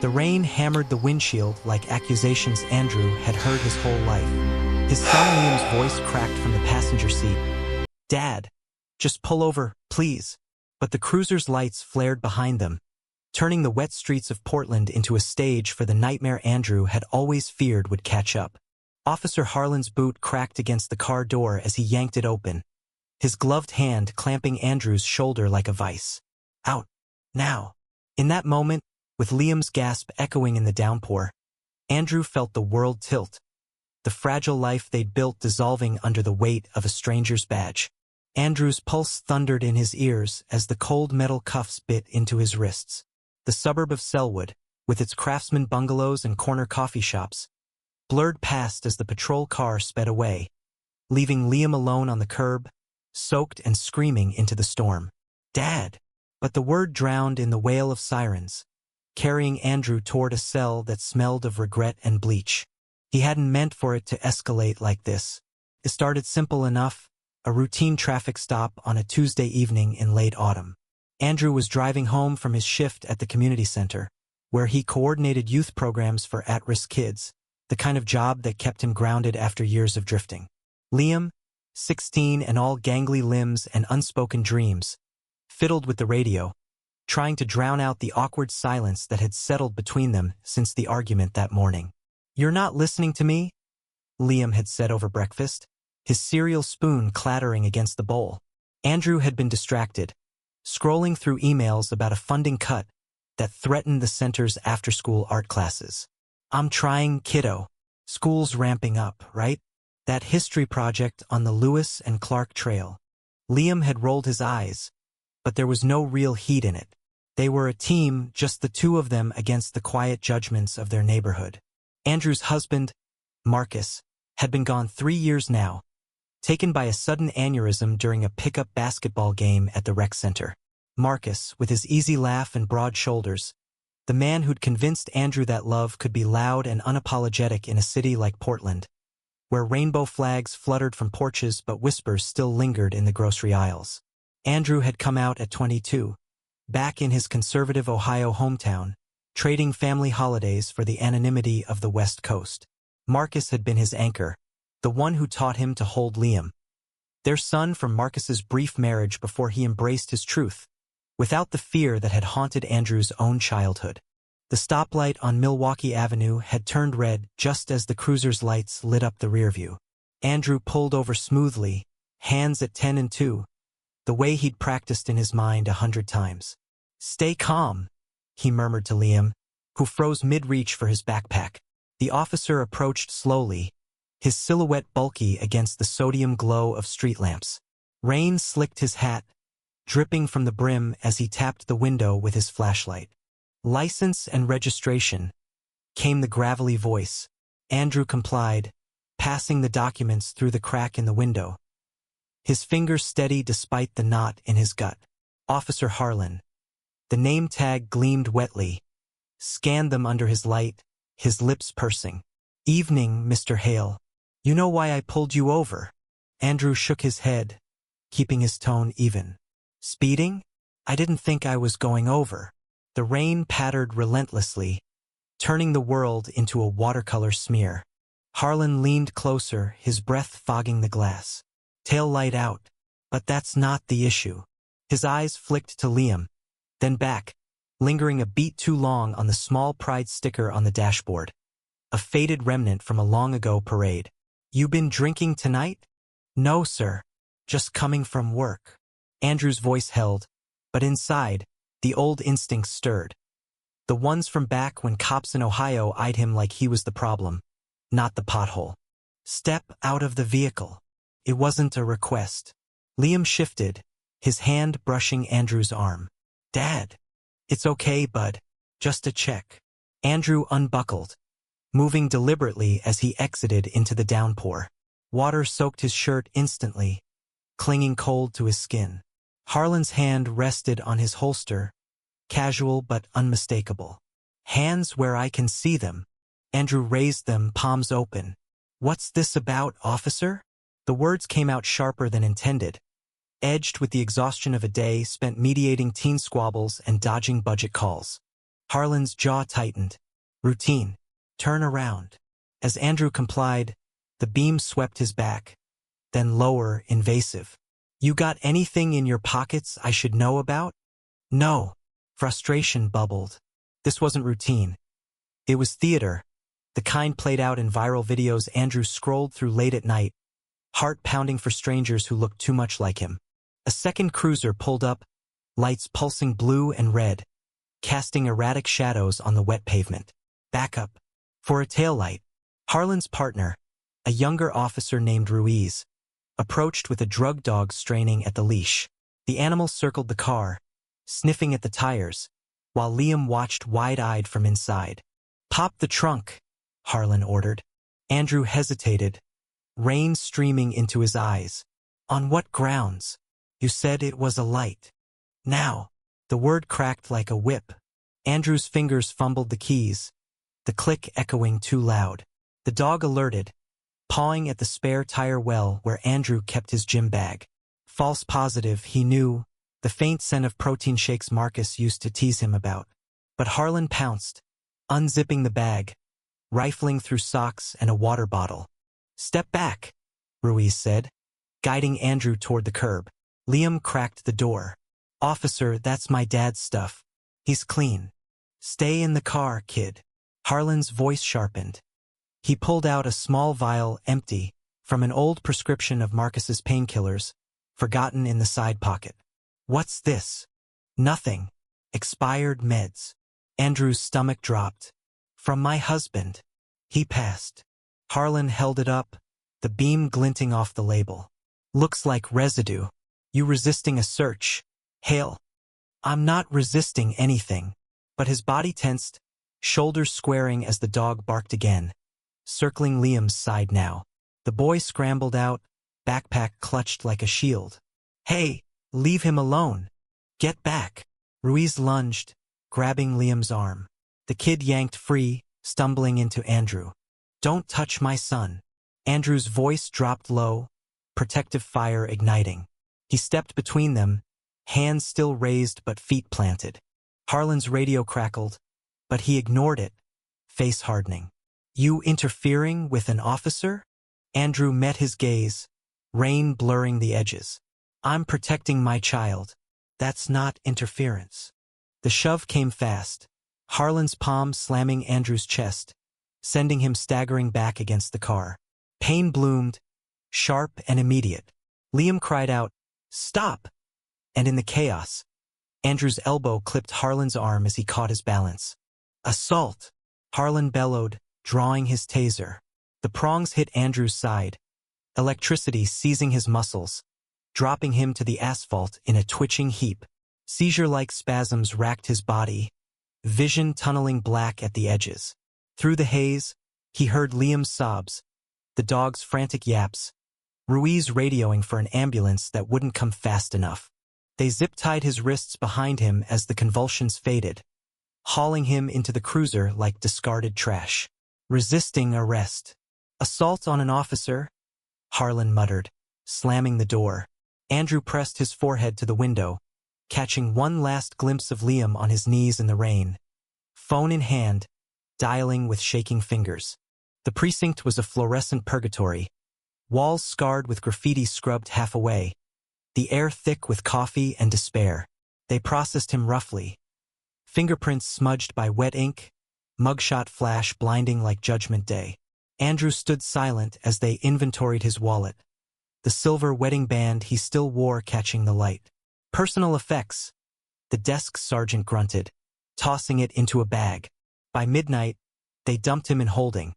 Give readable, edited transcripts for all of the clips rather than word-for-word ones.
The rain hammered the windshield like accusations Andrew had heard his whole life. His son Liam's voice cracked from the passenger seat. "Dad, just pull over, please." But the cruiser's lights flared behind them, turning the wet streets of Portland into a stage for the nightmare Andrew had always feared would catch up. Officer Harlan's boot cracked against the car door as he yanked it open, his gloved hand clamping Andrew's shoulder like a vice. "Out. Now." In that moment, with Liam's gasp echoing in the downpour, Andrew felt the world tilt, the fragile life they'd built dissolving under the weight of a stranger's badge. Andrew's pulse thundered in his ears as the cold metal cuffs bit into his wrists. The suburb of Selwood, with its craftsman bungalows and corner coffee shops, blurred past as the patrol car sped away, leaving Liam alone on the curb, soaked and screaming into the storm. "Dad!" But the word drowned in the wail of sirens, carrying Andrew toward a cell that smelled of regret and bleach. He hadn't meant for it to escalate like this. It started simple enough, a routine traffic stop on a Tuesday evening in late autumn. Andrew was driving home from his shift at the community center, where he coordinated youth programs for at-risk kids, the kind of job that kept him grounded after years of drifting. Liam, 16 and all gangly limbs and unspoken dreams, fiddled with the radio, trying to drown out the awkward silence that had settled between them since the argument that morning. "You're not listening to me?" Liam had said over breakfast, his cereal spoon clattering against the bowl. Andrew had been distracted, scrolling through emails about a funding cut that threatened the center's after-school art classes. "I'm trying, kiddo. School's ramping up, right? That history project on the Lewis and Clark Trail." Liam had rolled his eyes, but there was no real heat in it. They were a team, just the two of them against the quiet judgments of their neighborhood. Andrew's husband, Marcus, had been gone 3 years now, taken by a sudden aneurysm during a pickup basketball game at the rec center. Marcus, with his easy laugh and broad shoulders, the man who'd convinced Andrew that love could be loud and unapologetic in a city like Portland, where rainbow flags fluttered from porches but whispers still lingered in the grocery aisles. Andrew had come out at 22, back in his conservative Ohio hometown, trading family holidays for the anonymity of the West Coast. Marcus had been his anchor, the one who taught him to hold Liam, their son from Marcus's brief marriage before he embraced his truth, without the fear that had haunted Andrew's own childhood. The stoplight on Milwaukee Avenue had turned red just as the cruiser's lights lit up the rearview. Andrew pulled over smoothly, hands at 10 and 2, the way he'd practiced in his mind 100 times. "Stay calm," he murmured to Liam, who froze mid-reach for his backpack. The officer approached slowly, his silhouette bulky against the sodium glow of street lamps. Rain slicked his hat, dripping from the brim as he tapped the window with his flashlight. "License and registration," came the gravelly voice. Andrew complied, passing the documents through the crack in the window, his fingers steady despite the knot in his gut. Officer Harlan. The name tag gleamed wetly, scanned them under his light, his lips pursing. "Evening, Mr. Hale. You know why I pulled you over?" Andrew shook his head, keeping his tone even. "Speeding? I didn't think I was going over." The rain pattered relentlessly, turning the world into a watercolor smear. Harlan leaned closer, his breath fogging the glass. "Tail light out. But that's not the issue." His eyes flicked to Liam, then back, lingering a beat too long on the small pride sticker on the dashboard, a faded remnant from a long-ago parade. "You been drinking tonight?" "No, sir. Just coming from work." Andrew's voice held, but inside, the old instincts stirred. The ones from back when cops in Ohio eyed him like he was the problem, not the pothole. "Step out of the vehicle." It wasn't a request. Liam shifted, his hand brushing Andrew's arm. "Dad." "It's okay, bud. Just a check." Andrew unbuckled, moving deliberately as he exited into the downpour. Water soaked his shirt instantly, clinging cold to his skin. Harlan's hand rested on his holster, casual but unmistakable. "Hands where I can see them." Andrew raised them, palms open. "What's this about, officer?" The words came out sharper than intended, edged with the exhaustion of a day spent mediating teen squabbles and dodging budget calls. Harlan's jaw tightened. Routine. Turn around. As Andrew complied, the beam swept his back. Then lower, invasive. You got anything in your pockets I should know about? No. Frustration bubbled. This wasn't routine. It was theater. The kind played out in viral videos Andrew scrolled through late at night, heart pounding for strangers who looked too much like him. A second cruiser pulled up, lights pulsing blue and red, casting erratic shadows on the wet pavement. Backup. For a taillight. Harlan's partner, a younger officer named Ruiz, approached with a drug dog straining at the leash. The animal circled the car, sniffing at the tires, while Liam watched wide-eyed from inside. Pop the trunk, Harlan ordered. Andrew hesitated, rain streaming into his eyes. On what grounds? You said it was a light. Now. The word cracked like a whip. Andrew's fingers fumbled the keys, the click echoing too loud. The dog alerted, pawing at the spare tire well where Andrew kept his gym bag. False positive, he knew, the faint scent of protein shakes Marcus used to tease him about. But Harlan pounced, unzipping the bag, rifling through socks and a water bottle. Step back, Ruiz said, guiding Andrew toward the curb. Liam cracked the door. Officer, that's my dad's stuff. He's clean. Stay in the car, kid. Harlan's voice sharpened. He pulled out a small vial, empty, from an old prescription of Marcus's painkillers, forgotten in the side pocket. What's this? Nothing. Expired meds. Andrew's stomach dropped. From my husband. He passed. Harlan held it up, the beam glinting off the label. Looks like residue. You resisting a search. Hale. I'm not resisting anything. But his body tensed, shoulders squaring as the dog barked again, circling Liam's side now. The boy scrambled out, backpack clutched like a shield. Hey, leave him alone. Get back. Ruiz lunged, grabbing Liam's arm. The kid yanked free, stumbling into Andrew. Don't touch my son. Andrew's voice dropped low, protective fire igniting. He stepped between them, hands still raised but feet planted. Harlan's radio crackled, but he ignored it, face hardening. You interfering with an officer? Andrew met his gaze, rain blurring the edges. I'm protecting my child. That's not interference. The shove came fast, Harlan's palm slamming Andrew's chest, sending him staggering back against the car. Pain bloomed, sharp and immediate. Liam cried out, "Stop!" And in the chaos, Andrew's elbow clipped Harlan's arm as he caught his balance. Assault! Harlan bellowed, drawing his taser. The prongs hit Andrew's side, electricity seizing his muscles, dropping him to the asphalt in a twitching heap. Seizure-like spasms racked his body, vision tunneling black at the edges. Through the haze, he heard Liam's sobs, the dog's frantic yaps, Ruiz radioing for an ambulance that wouldn't come fast enough. They zip-tied his wrists behind him as the convulsions faded, hauling him into the cruiser like discarded trash. Resisting arrest. Assault on an officer? Harlan muttered, slamming the door. Andrew pressed his forehead to the window, catching one last glimpse of Liam on his knees in the rain. Phone in hand, dialing with shaking fingers. The precinct was a fluorescent purgatory, walls scarred with graffiti scrubbed half away, the air thick with coffee and despair. They processed him roughly. Fingerprints smudged by wet ink, mugshot flash blinding like Judgment Day. Andrew stood silent as they inventoried his wallet, the silver wedding band he still wore catching the light. Personal effects, the desk sergeant grunted, tossing it into a bag. By midnight, they dumped him in holding,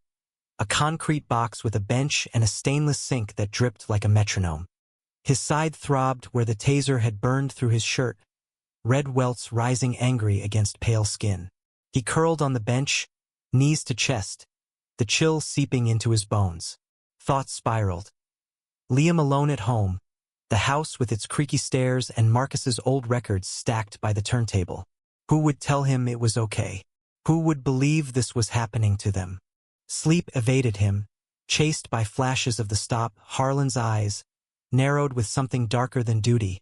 a concrete box with a bench and a stainless sink that dripped like a metronome. His side throbbed where the taser had burned through his shirt, red welts rising angry against pale skin. He curled on the bench, knees to chest, the chill seeping into his bones. Thoughts spiraled. Liam alone at home, the house with its creaky stairs and Marcus's old records stacked by the turntable. Who would tell him it was okay? Who would believe this was happening to them? Sleep evaded him, chased by flashes of the stop. Harlan's eyes, narrowed with something darker than duty,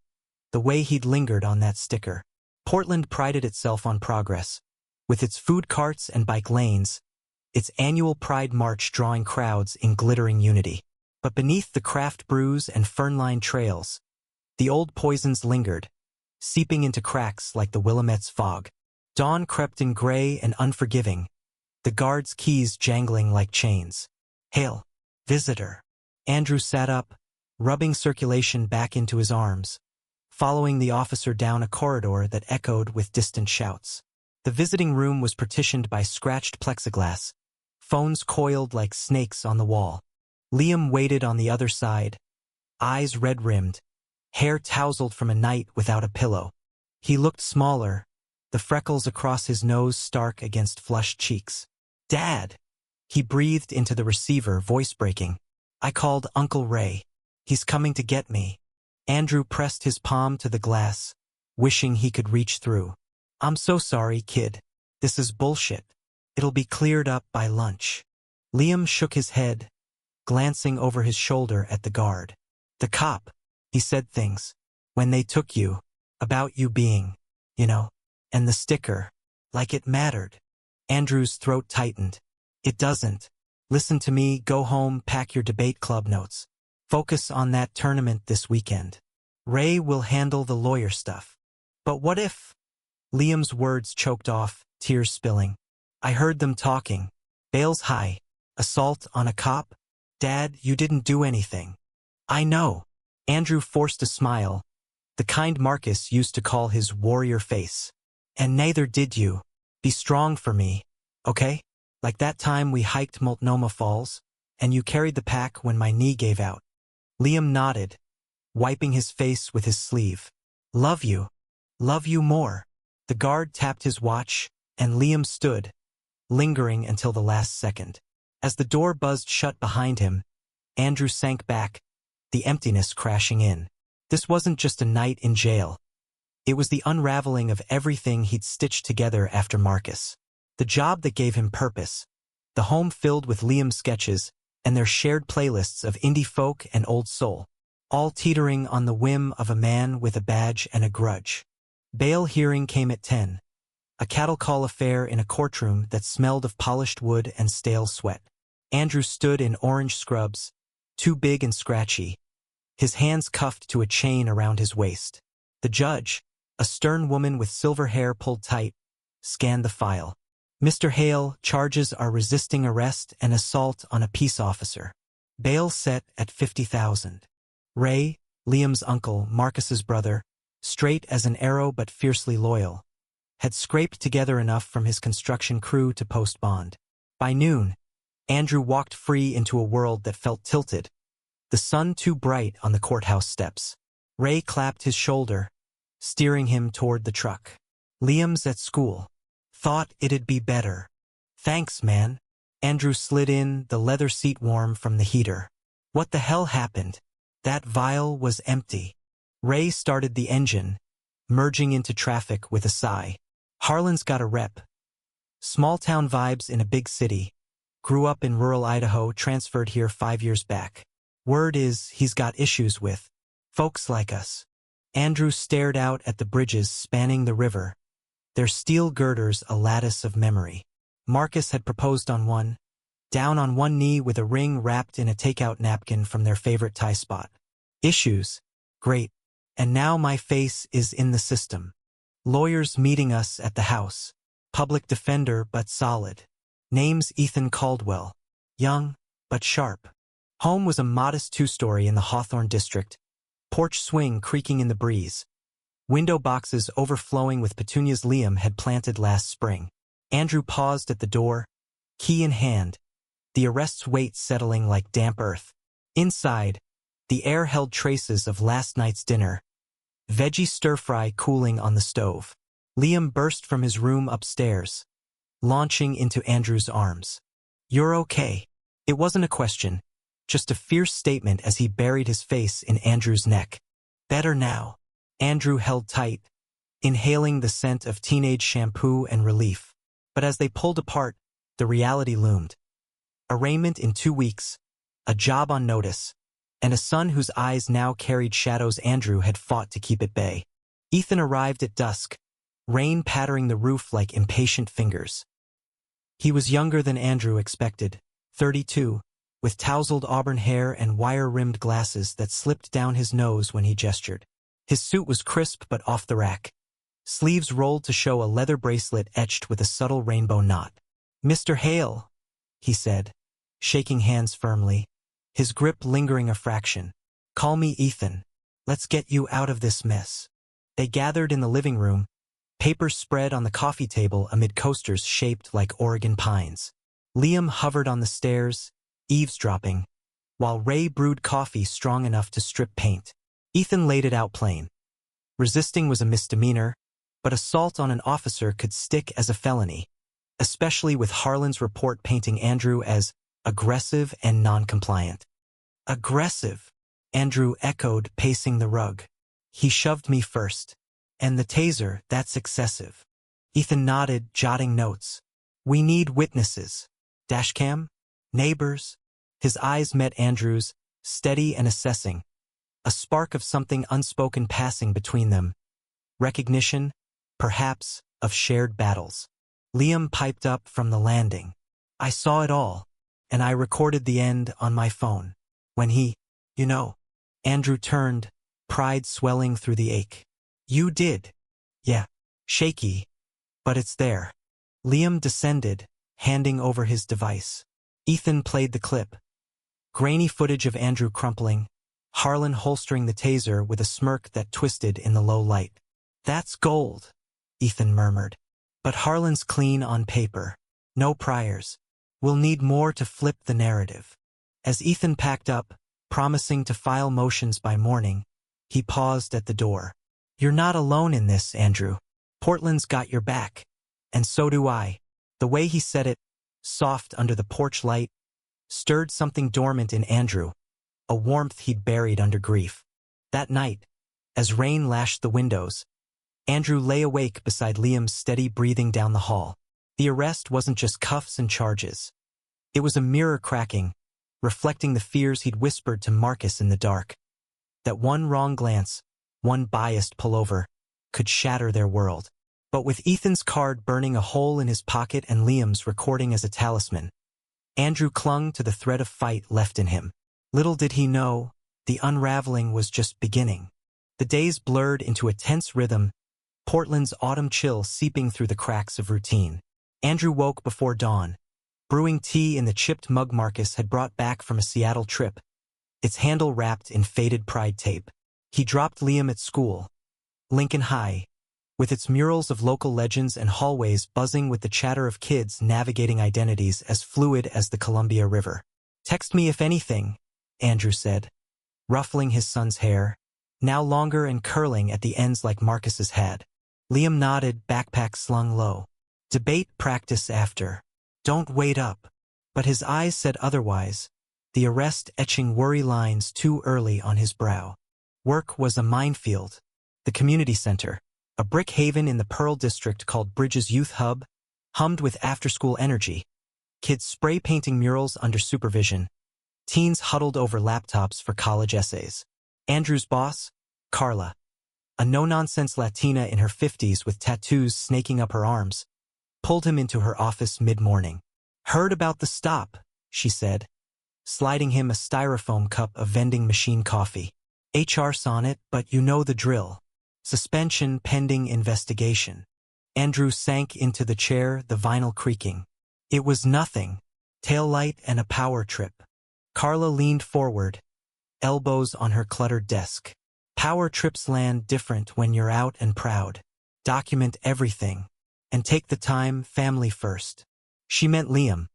the way he'd lingered on that sticker. Portland prided itself on progress, With its food carts and bike lanes, its annual Pride March drawing crowds in glittering unity. But beneath the craft brews and fern-lined trails, the old poisons lingered, seeping into cracks like the Willamette's fog. Dawn crept in gray and unforgiving, the guard's keys jangling like chains. "Hail, visitor." Andrew sat up, rubbing circulation back into his arms, following the officer down a corridor that echoed with distant shouts. The visiting room was partitioned by scratched plexiglass, phones coiled like snakes on the wall. Liam waited on the other side, eyes red-rimmed, hair tousled from a night without a pillow. He looked smaller, the freckles across his nose stark against flushed cheeks. "Dad!" He breathed into the receiver, voice breaking. "I called Uncle Ray. He's coming to get me." Andrew pressed his palm to the glass, wishing he could reach through. "I'm so sorry, kid. This is bullshit. It'll be cleared up by lunch." Liam shook his head, glancing over his shoulder at the guard. "The cop, he said things, when they took you, about you being, and the sticker, like it mattered." Andrew's throat tightened. "It doesn't. Listen to me, go home, pack your debate club notes. Focus on that tournament this weekend. Ray will handle the lawyer stuff." "But what if?" Liam's words choked off, tears spilling. "I heard them talking. Bail's high. Assault on a cop? Dad, you didn't do anything." "I know." Andrew forced a smile, the kind Marcus used to call his warrior face. "And neither did you. Be strong for me, okay? Like that time we hiked Multnomah Falls, and you carried the pack when my knee gave out." Liam nodded, wiping his face with his sleeve. "Love you. Love you more." The guard tapped his watch, and Liam stood, lingering until the last second. As the door buzzed shut behind him, Andrew sank back, the emptiness crashing in. This wasn't just a night in jail. It was the unraveling of everything he'd stitched together after Marcus. The job that gave him purpose, the home filled with Liam's sketches, and their shared playlists of indie folk and old soul, all teetering on the whim of a man with a badge and a grudge. Bail hearing came at 10, a cattle call affair in a courtroom that smelled of polished wood and stale sweat. Andrew stood in orange scrubs, too big and scratchy, his hands cuffed to a chain around his waist. The judge, a stern woman with silver hair pulled tight, scanned the file. "Mr. Hale, charges are resisting arrest and assault on a peace officer. Bail set at $50,000. Ray, Liam's uncle, Marcus's brother, straight as an arrow but fiercely loyal, had scraped together enough from his construction crew to post bond." By noon, Andrew walked free into a world that felt tilted, the sun too bright on the courthouse steps. Ray clapped his shoulder, steering him toward the truck. "Liam's at school. Thought it'd be better." "Thanks, man." Andrew slid in, the leather seat warm from the heater. "What the hell happened?" That vial was empty. Ray started the engine, merging into traffic with a sigh. "Harlan's got a rep. Small-town vibes in a big city. Grew up in rural Idaho, transferred here 5 years back. Word is he's got issues with folks like us." Andrew stared out at the bridges spanning the river, their steel girders a lattice of memory. Marcus had proposed on one, down on one knee with a ring wrapped in a takeout napkin from their favorite Thai spot. Issues? Great. And now my face is in the system. Lawyers meeting us at the house. Public defender but solid. Name's Ethan Caldwell. Young, but sharp. Home was a modest 2-story in the Hawthorne district, porch swing creaking in the breeze. Window boxes overflowing with petunias Liam had planted last spring. Andrew paused at the door, key in hand, the arrest's weight settling like damp earth. Inside, the air held traces of last night's dinner, veggie stir-fry cooling on the stove. Liam burst from his room upstairs, launching into Andrew's arms. "You're okay." It wasn't a question, just a fierce statement as he buried his face in Andrew's neck. "Better now." Andrew held tight, inhaling the scent of teenage shampoo and relief. But as they pulled apart, the reality loomed. Arraignment in 2 weeks, a job on notice, and a son whose eyes now carried shadows Andrew had fought to keep at bay. Ethan arrived at dusk, rain pattering the roof like impatient fingers. He was younger than Andrew expected, 32, with tousled auburn hair and wire-rimmed glasses that slipped down his nose when he gestured. His suit was crisp but off the rack. Sleeves rolled to show a leather bracelet etched with a subtle rainbow knot. "Mr. Hale," he said, shaking hands firmly, his grip lingering a fraction. "Call me Ethan. Let's get you out of this mess." They gathered in the living room, papers spread on the coffee table amid coasters shaped like Oregon pines. Liam hovered on the stairs, eavesdropping, while Ray brewed coffee strong enough to strip paint. Ethan laid it out plain. Resisting was a misdemeanor, but assault on an officer could stick as a felony, especially with Harlan's report painting Andrew as aggressive and non-compliant. "Aggressive," Andrew echoed, pacing the rug. "He shoved me first. And the taser, that's excessive." Ethan nodded, jotting notes. "We need witnesses. Dashcam? Neighbors?" His eyes met Andrew's, steady and assessing, a spark of something unspoken passing between them. Recognition, perhaps, of shared battles. Liam piped up from the landing. "I saw it all, and I recorded the end on my phone. When he, you know." Andrew turned, pride swelling through the ache. "You did?" "Yeah." Shaky, but it's there. Liam descended, handing over his device. Ethan played the clip. Grainy footage of Andrew crumpling, Harlan holstering the taser with a smirk that twisted in the low light. "That's gold," Ethan murmured. "But Harlan's clean on paper. No priors. We'll need more to flip the narrative." As Ethan packed up, promising to file motions by morning, he paused at the door. "You're not alone in this, Andrew. Portland's got your back. And so do I." The way he said it, soft under the porch light, stirred something dormant in Andrew, a warmth he'd buried under grief. That night, as rain lashed the windows, Andrew lay awake beside Liam's steady breathing down the hall. The arrest wasn't just cuffs and charges. It was a mirror cracking, reflecting the fears he'd whispered to Marcus in the dark. That one wrong glance, one biased pullover, could shatter their world. But with Ethan's card burning a hole in his pocket and Liam's recording as a talisman, Andrew clung to the thread of fight left in him. Little did he know, the unraveling was just beginning. The days blurred into a tense rhythm, Portland's autumn chill seeping through the cracks of routine. Andrew woke before dawn, brewing tea in the chipped mug Marcus had brought back from a Seattle trip, its handle wrapped in faded pride tape. He dropped Liam at school, Lincoln High, with its murals of local legends and hallways buzzing with the chatter of kids navigating identities as fluid as the Columbia River. "Text me if anything," Andrew said, ruffling his son's hair, now longer and curling at the ends like Marcus's had. Liam nodded, backpack slung low. "Debate practice after. Don't wait up." But his eyes said otherwise, the arrest etching worry lines too early on his brow. Work was a minefield. The community center, a brick haven in the Pearl District called Bridges Youth Hub, hummed with after-school energy. Kids spray painting murals under supervision. Teens huddled over laptops for college essays. Andrew's boss, Carla, a no-nonsense Latina in her 50s with tattoos snaking up her arms, pulled him into her office mid-morning. "Heard about the stop," she said, sliding him a styrofoam cup of vending machine coffee. "HR's on it, but you know the drill. Suspension pending investigation." Andrew sank into the chair, the vinyl creaking. "It was nothing. Taillight and a power trip." Carla leaned forward, elbows on her cluttered desk. "Power trips land different when you're out and proud. Document everything. And take the time, family first." She meant Liam,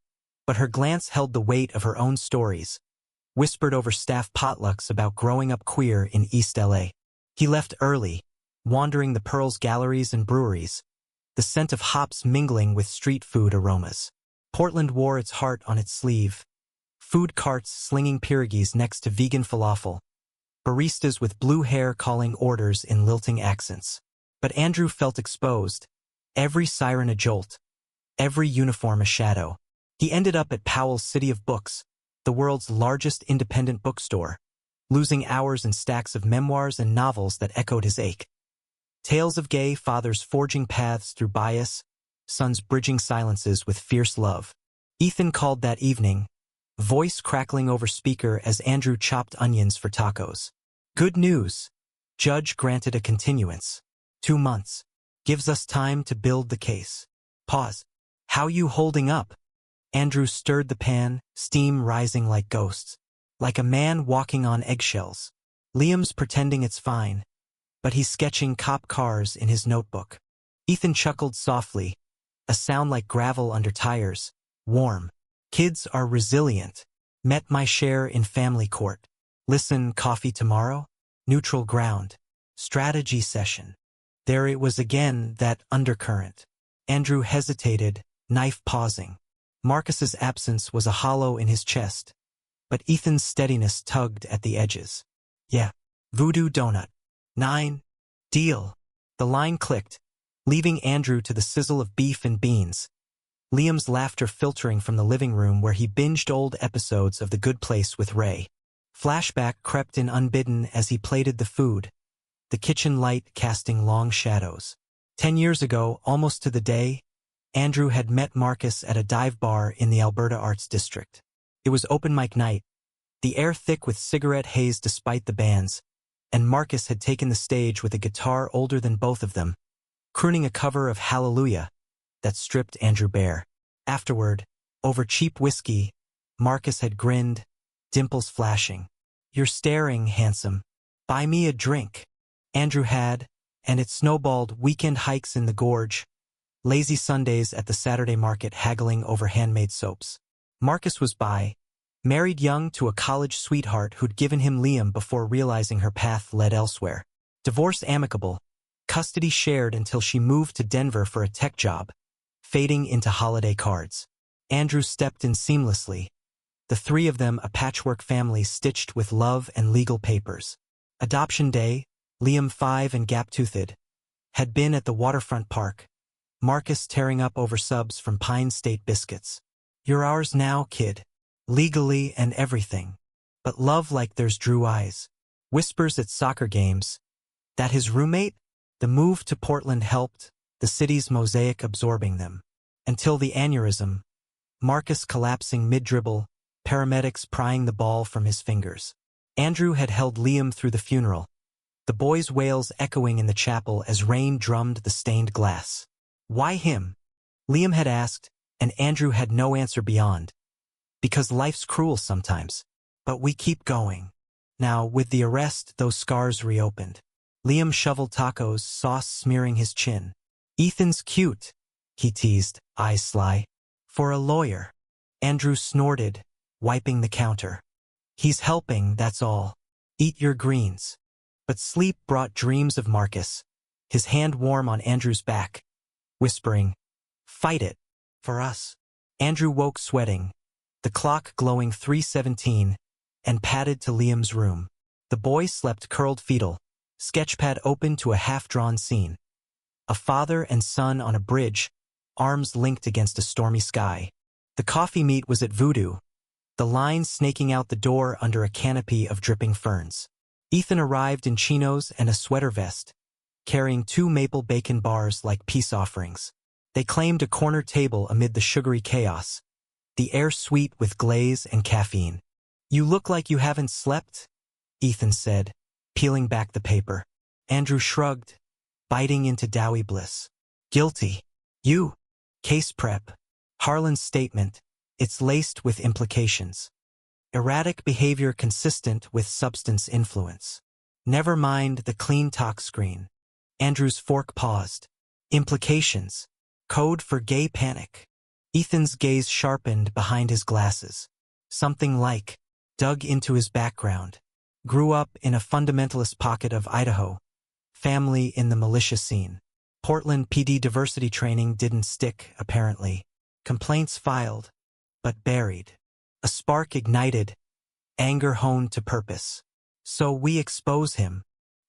but her glance held the weight of her own stories, whispered over staff potlucks about growing up queer in East LA. He left early, wandering the Pearl's galleries and breweries, the scent of hops mingling with street food aromas. Portland wore its heart on its sleeve, food carts slinging pierogies next to vegan falafel, baristas with blue hair calling orders in lilting accents. But Andrew felt exposed, every siren a jolt, every uniform a shadow. He ended up at Powell's City of Books, the world's largest independent bookstore, losing hours in stacks of memoirs and novels that echoed his ache. Tales of gay fathers forging paths through bias, sons bridging silences with fierce love. Ethan called that evening, voice crackling over speaker as Andrew chopped onions for tacos. Good news. Judge granted a continuance. 2 months. Gives us time to build the case. Pause. How you holding up? Andrew stirred the pan, steam rising like ghosts. Like a man walking on eggshells. Liam's pretending it's fine, but he's sketching cop cars in his notebook. Ethan chuckled softly, a sound like gravel under tires, warm. Kids are resilient. Met my share in family court. Listen, coffee tomorrow? Neutral ground. Strategy session. There it was again, that undercurrent. Andrew hesitated, knife pausing. Marcus's absence was a hollow in his chest, but Ethan's steadiness tugged at the edges. Yeah. Voodoo donut. 9. Deal. The line clicked, leaving Andrew to the sizzle of beef and beans. Liam's laughter filtering from the living room where he binged old episodes of The Good Place with Ray. Flashback crept in unbidden as he plated the food, the kitchen light casting long shadows. 10 years ago, almost to the day, Andrew had met Marcus at a dive bar in the Alberta Arts District. It was open mic night, the air thick with cigarette haze despite the bands, and Marcus had taken the stage with a guitar older than both of them, crooning a cover of Hallelujah that stripped Andrew bare. Afterward, over cheap whiskey, Marcus had grinned, dimples flashing. You're staring, handsome. Buy me a drink. Andrew had, and it snowballed weekend hikes in the gorge, lazy Sundays at the Saturday market haggling over handmade soaps. Marcus was bi, married young to a college sweetheart who'd given him Liam before realizing her path led elsewhere. Divorce amicable, custody shared until she moved to Denver for a tech job, fading into holiday cards. Andrew stepped in seamlessly, the three of them a patchwork family stitched with love and legal papers. Adoption day, Liam 5 and gap-toothed, had been at the waterfront park, Marcus tearing up over subs from Pine State biscuits. You're ours now, kid. Legally and everything. But love like there's Drew eyes. Whispers at soccer games. That his roommate? The move to Portland helped, the city's mosaic absorbing them. Until the aneurysm. Marcus collapsing mid-dribble, paramedics prying the ball from his fingers. Andrew had held Liam through the funeral, the boys' wails echoing in the chapel as rain drummed the stained glass. Why him? Liam had asked, and Andrew had no answer beyond. Because life's cruel sometimes. But we keep going. Now, with the arrest, those scars reopened. Liam shoveled tacos, sauce smearing his chin. Ethan's cute, he teased, eyes sly. For a lawyer. Andrew snorted, wiping the counter. He's helping, that's all. Eat your greens. But sleep brought dreams of Marcus, his hand warm on Andrew's back, whispering, fight it. For us. Andrew woke sweating, the clock glowing 3:17, and padded to Liam's room. The boy slept curled fetal, sketchpad open to a half-drawn scene. A father and son on a bridge, arms linked against a stormy sky. The coffee meet was at Voodoo, the line snaking out the door under a canopy of dripping ferns. Ethan arrived in chinos and a sweater vest, carrying 2 maple bacon bars like peace offerings. They claimed a corner table amid the sugary chaos, the air sweet with glaze and caffeine. You look like you haven't slept, Ethan said, peeling back the paper. Andrew shrugged, biting into doughy bliss. Guilty. You. Case prep. Harlan's statement. It's laced with implications. Erratic behavior consistent with substance influence. Never mind the clean talk screen. Andrew's fork paused. Implications. Code for gay panic. Ethan's gaze sharpened behind his glasses. Something like, dug into his background. Grew up in a fundamentalist pocket of Idaho. Family in the militia scene. Portland PD diversity training didn't stick, apparently. Complaints filed, but buried. A spark ignited, anger honed to purpose. So we expose him.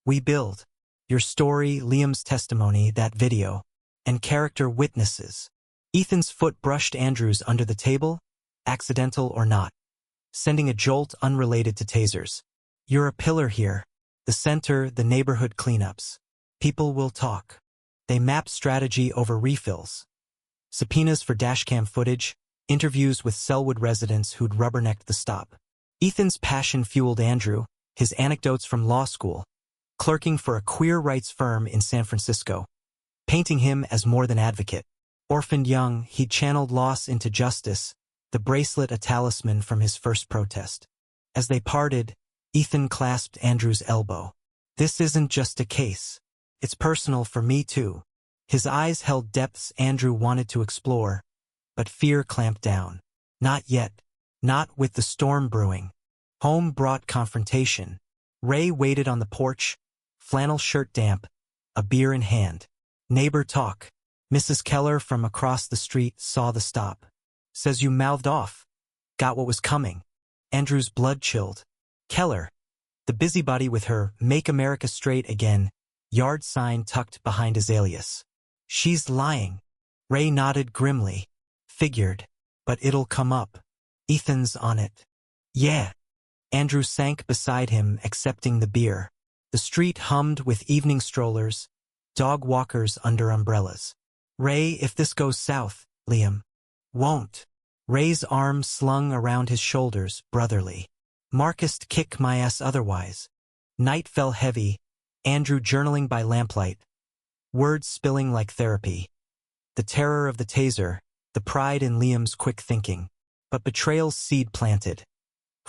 We build. Your story, Liam's testimony, that video, and character witnesses. Ethan's foot brushed Andrew's under the table, accidental or not, sending a jolt unrelated to tasers. You're a pillar here. The center, the neighborhood cleanups. People will talk. They map strategy over refills. Subpoenas for dashcam footage, interviews with Selwood residents who'd rubbernecked the stop. Ethan's passion fueled Andrew, his anecdotes from law school, clerking for a queer rights firm in San Francisco, painting him as more than advocate. Orphaned young, he'd channeled loss into justice, the bracelet a talisman from his first protest. As they parted, Ethan clasped Andrew's elbow. This isn't just a case. It's personal for me too. His eyes held depths Andrew wanted to explore, but fear clamped down. Not yet. Not with the storm brewing. Home brought confrontation. Ray waited on the porch, flannel shirt damp, a beer in hand. Neighbor talk. Mrs. Keller from across the street saw the stop. Says you mouthed off. Got what was coming. Andrew's blood chilled. Keller, the busybody with her "Make America Straight Again" yard sign tucked behind his alias. She's lying. Ray nodded grimly. Figured. But it'll come up. Ethan's on it. Yeah. Andrew sank beside him, accepting the beer. The street hummed with evening strollers, dog walkers under umbrellas. Ray, if this goes south, Liam. Won't. Ray's arm slung around his shoulders, brotherly. Marcus'd kick my ass otherwise. Night fell heavy, Andrew journaling by lamplight. Words spilling like therapy. The terror of the taser, the pride in Liam's quick thinking. But betrayal's seed planted.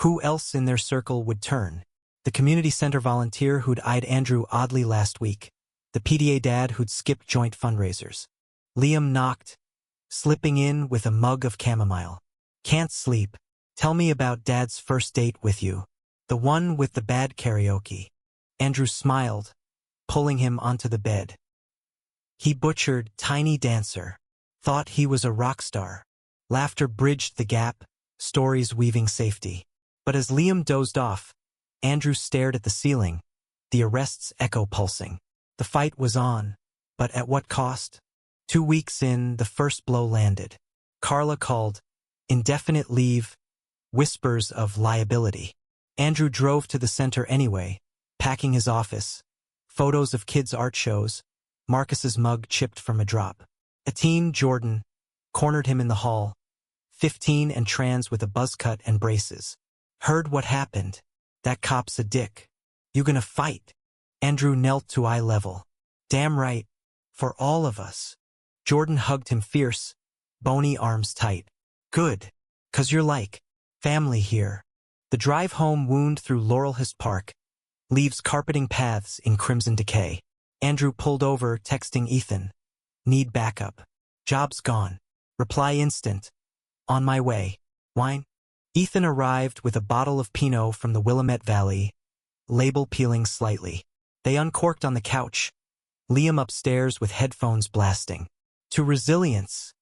Who else in their circle would turn? The community center volunteer who'd eyed Andrew oddly last week. The PTA dad who'd skipped joint fundraisers. Liam knocked, slipping in with a mug of chamomile. Can't sleep. Tell me about Dad's first date with you. The one with the bad karaoke. Andrew smiled, pulling him onto the bed. He butchered Tiny Dancer. Thought he was a rock star. Laughter bridged the gap, stories weaving safety. But as Liam dozed off, Andrew stared at the ceiling, the arrest's echo pulsing. The fight was on, but at what cost? 2 weeks in, the first blow landed. Carla called. Indefinite leave. Whispers of liability. Andrew drove to the center anyway, packing his office. Photos of kids' art shows. Marcus's mug chipped from a drop. A teen, Jordan, cornered him in the hall. 15 and trans with a buzz cut and braces. Heard what happened. That cop's a dick. You gonna fight? Andrew knelt to eye level. Damn right. For all of us. Jordan hugged him fierce, bony arms tight. Good. 'Cause you're like family here. The drive home wound through Laurelhurst Park, leaves carpeting paths in crimson decay. Andrew pulled over, texting Ethan. Need backup. Job's gone. Reply instant. On my way. Wine? Ethan arrived with a bottle of Pinot from the Willamette Valley, label peeling slightly. They uncorked on the couch. Liam upstairs with headphones blasting. To resilience.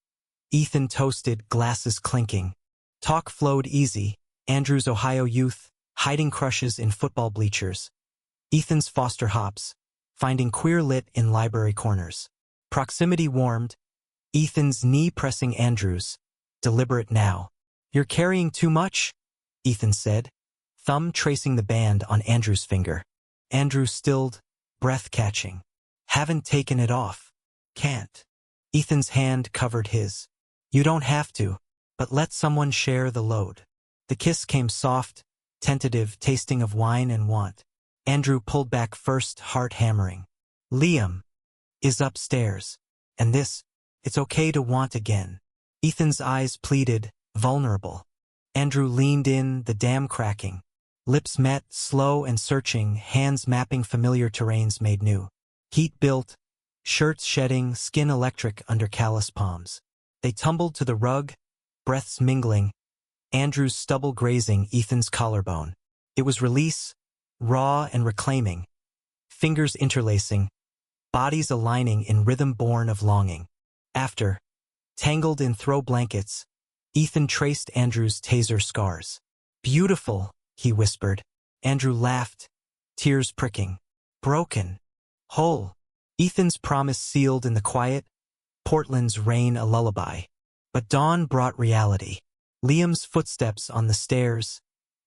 Ethan toasted, glasses clinking. Talk flowed easy. Andrew's Ohio youth, hiding crushes in football bleachers. Ethan's foster hops, finding queer lit in library corners. Proximity warmed. Ethan's knee pressing Andrew's. Deliberate now. You're carrying too much, Ethan said, thumb tracing the band on Andrew's finger. Andrew stilled, breath catching. Haven't taken it off. Can't. Ethan's hand covered his. You don't have to, but let someone share the load. The kiss came soft, tentative, tasting of wine and want. Andrew pulled back first, heart hammering. Liam is upstairs. And this, it's okay to want again. Ethan's eyes pleaded, vulnerable. Andrew leaned in, the dam cracking. Lips met, slow and searching, hands mapping familiar terrains made new. Heat built, shirts shedding, skin electric under callous palms. They tumbled to the rug, breaths mingling, Andrew's stubble grazing Ethan's collarbone. It was release, raw and reclaiming. Fingers interlacing, bodies aligning in rhythm born of longing. After, tangled in throw blankets, Ethan traced Andrew's taser scars. Beautiful, he whispered. Andrew laughed, tears pricking. Broken. Whole. Ethan's promise sealed in the quiet, Portland's rain a lullaby. But dawn brought reality. Liam's footsteps on the stairs,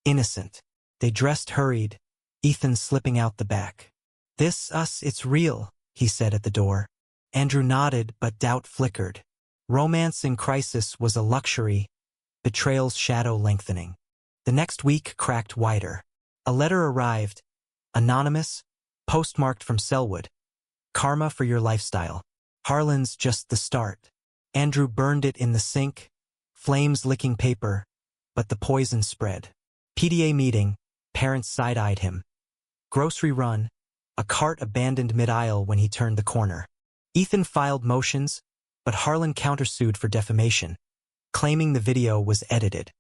innocent. They dressed hurried, Ethan slipping out the back. This us, it's real, he said at the door. Andrew nodded, but doubt flickered. Romance in crisis was a luxury, betrayal's shadow lengthening. The next week cracked wider. A letter arrived, anonymous, postmarked from Selwood. Karma for your lifestyle. Harlan's just the start. Andrew burned it in the sink, flames licking paper, but the poison spread. PTA meeting, parents side-eyed him. Grocery run, a cart abandoned mid-aisle when he turned the corner. Ethan filed motions, but Harlan countersued for defamation, claiming the video was edited.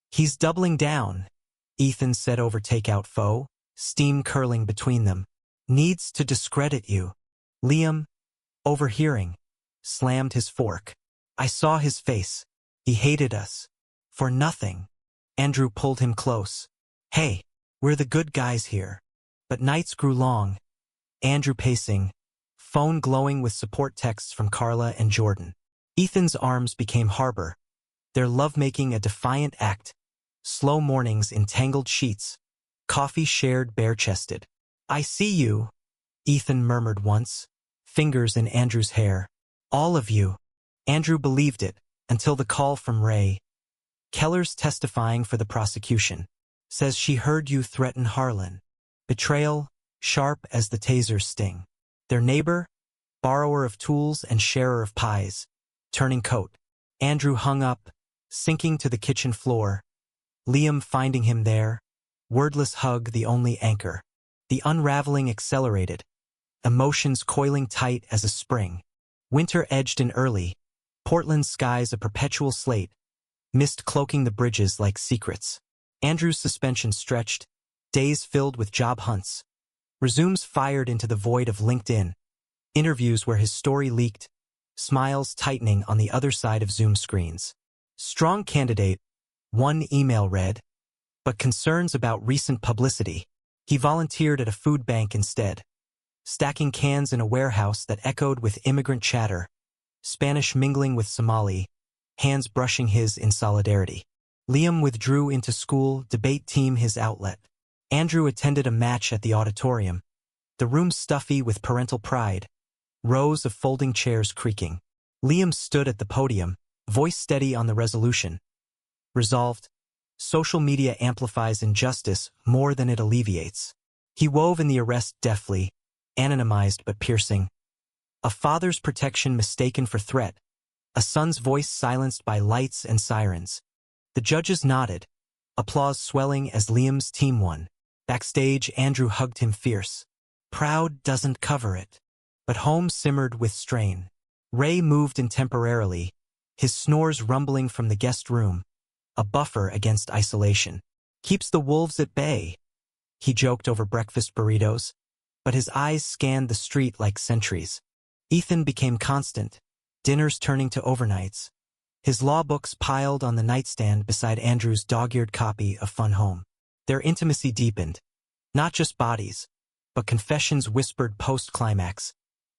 He's doubling down, Ethan said over takeout foe, steam curling between them. Needs to discredit you. Liam, overhearing, slammed his fork. I saw his face. He hated us. For nothing. Andrew pulled him close. Hey, we're the good guys here. But nights grew long. Andrew pacing, phone glowing with support texts from Carla and Jordan. Ethan's arms became harbor, their lovemaking a defiant act. Slow mornings in tangled sheets, coffee shared bare-chested. I see you, Ethan murmured once, fingers in Andrew's hair. All of you. Andrew believed it, until the call from Ray. Keller's testifying for the prosecution. Says she heard you threaten Harlan. Betrayal, sharp as the taser's sting. Their neighbor, borrower of tools and sharer of pies, turning coat. Andrew hung up, sinking to the kitchen floor. Liam finding him there, wordless hug the only anchor. The unraveling accelerated, emotions coiling tight as a spring. Winter edged in early, Portland's skies a perpetual slate, mist cloaking the bridges like secrets. Andrew's suspension stretched, days filled with job hunts. Resumes fired into the void of LinkedIn, interviews where his story leaked, smiles tightening on the other side of Zoom screens. Strong candidate, one email read, but concerns about recent publicity. He volunteered at a food bank instead, stacking cans in a warehouse that echoed with immigrant chatter, Spanish mingling with Somali, hands brushing his in solidarity. Liam withdrew into school, debate team his outlet. Andrew attended a match at the auditorium, the room stuffy with parental pride, rows of folding chairs creaking. Liam stood at the podium, voice steady on the resolution. Resolved, social media amplifies injustice more than it alleviates. He wove in the arrest deftly, anonymized but piercing. A father's protection mistaken for threat, a son's voice silenced by lights and sirens. The judges nodded, applause swelling as Liam's team won. Backstage, Andrew hugged him fierce. Proud doesn't cover it. But home simmered with strain. Ray moved in temporarily, his snores rumbling from the guest room, a buffer against isolation. Keeps the wolves at bay, he joked over breakfast burritos, but his eyes scanned the street like sentries. Ethan became constant, dinners turning to overnights. His law books piled on the nightstand beside Andrew's dog-eared copy of Fun Home. Their intimacy deepened. Not just bodies, but confessions whispered post-climax.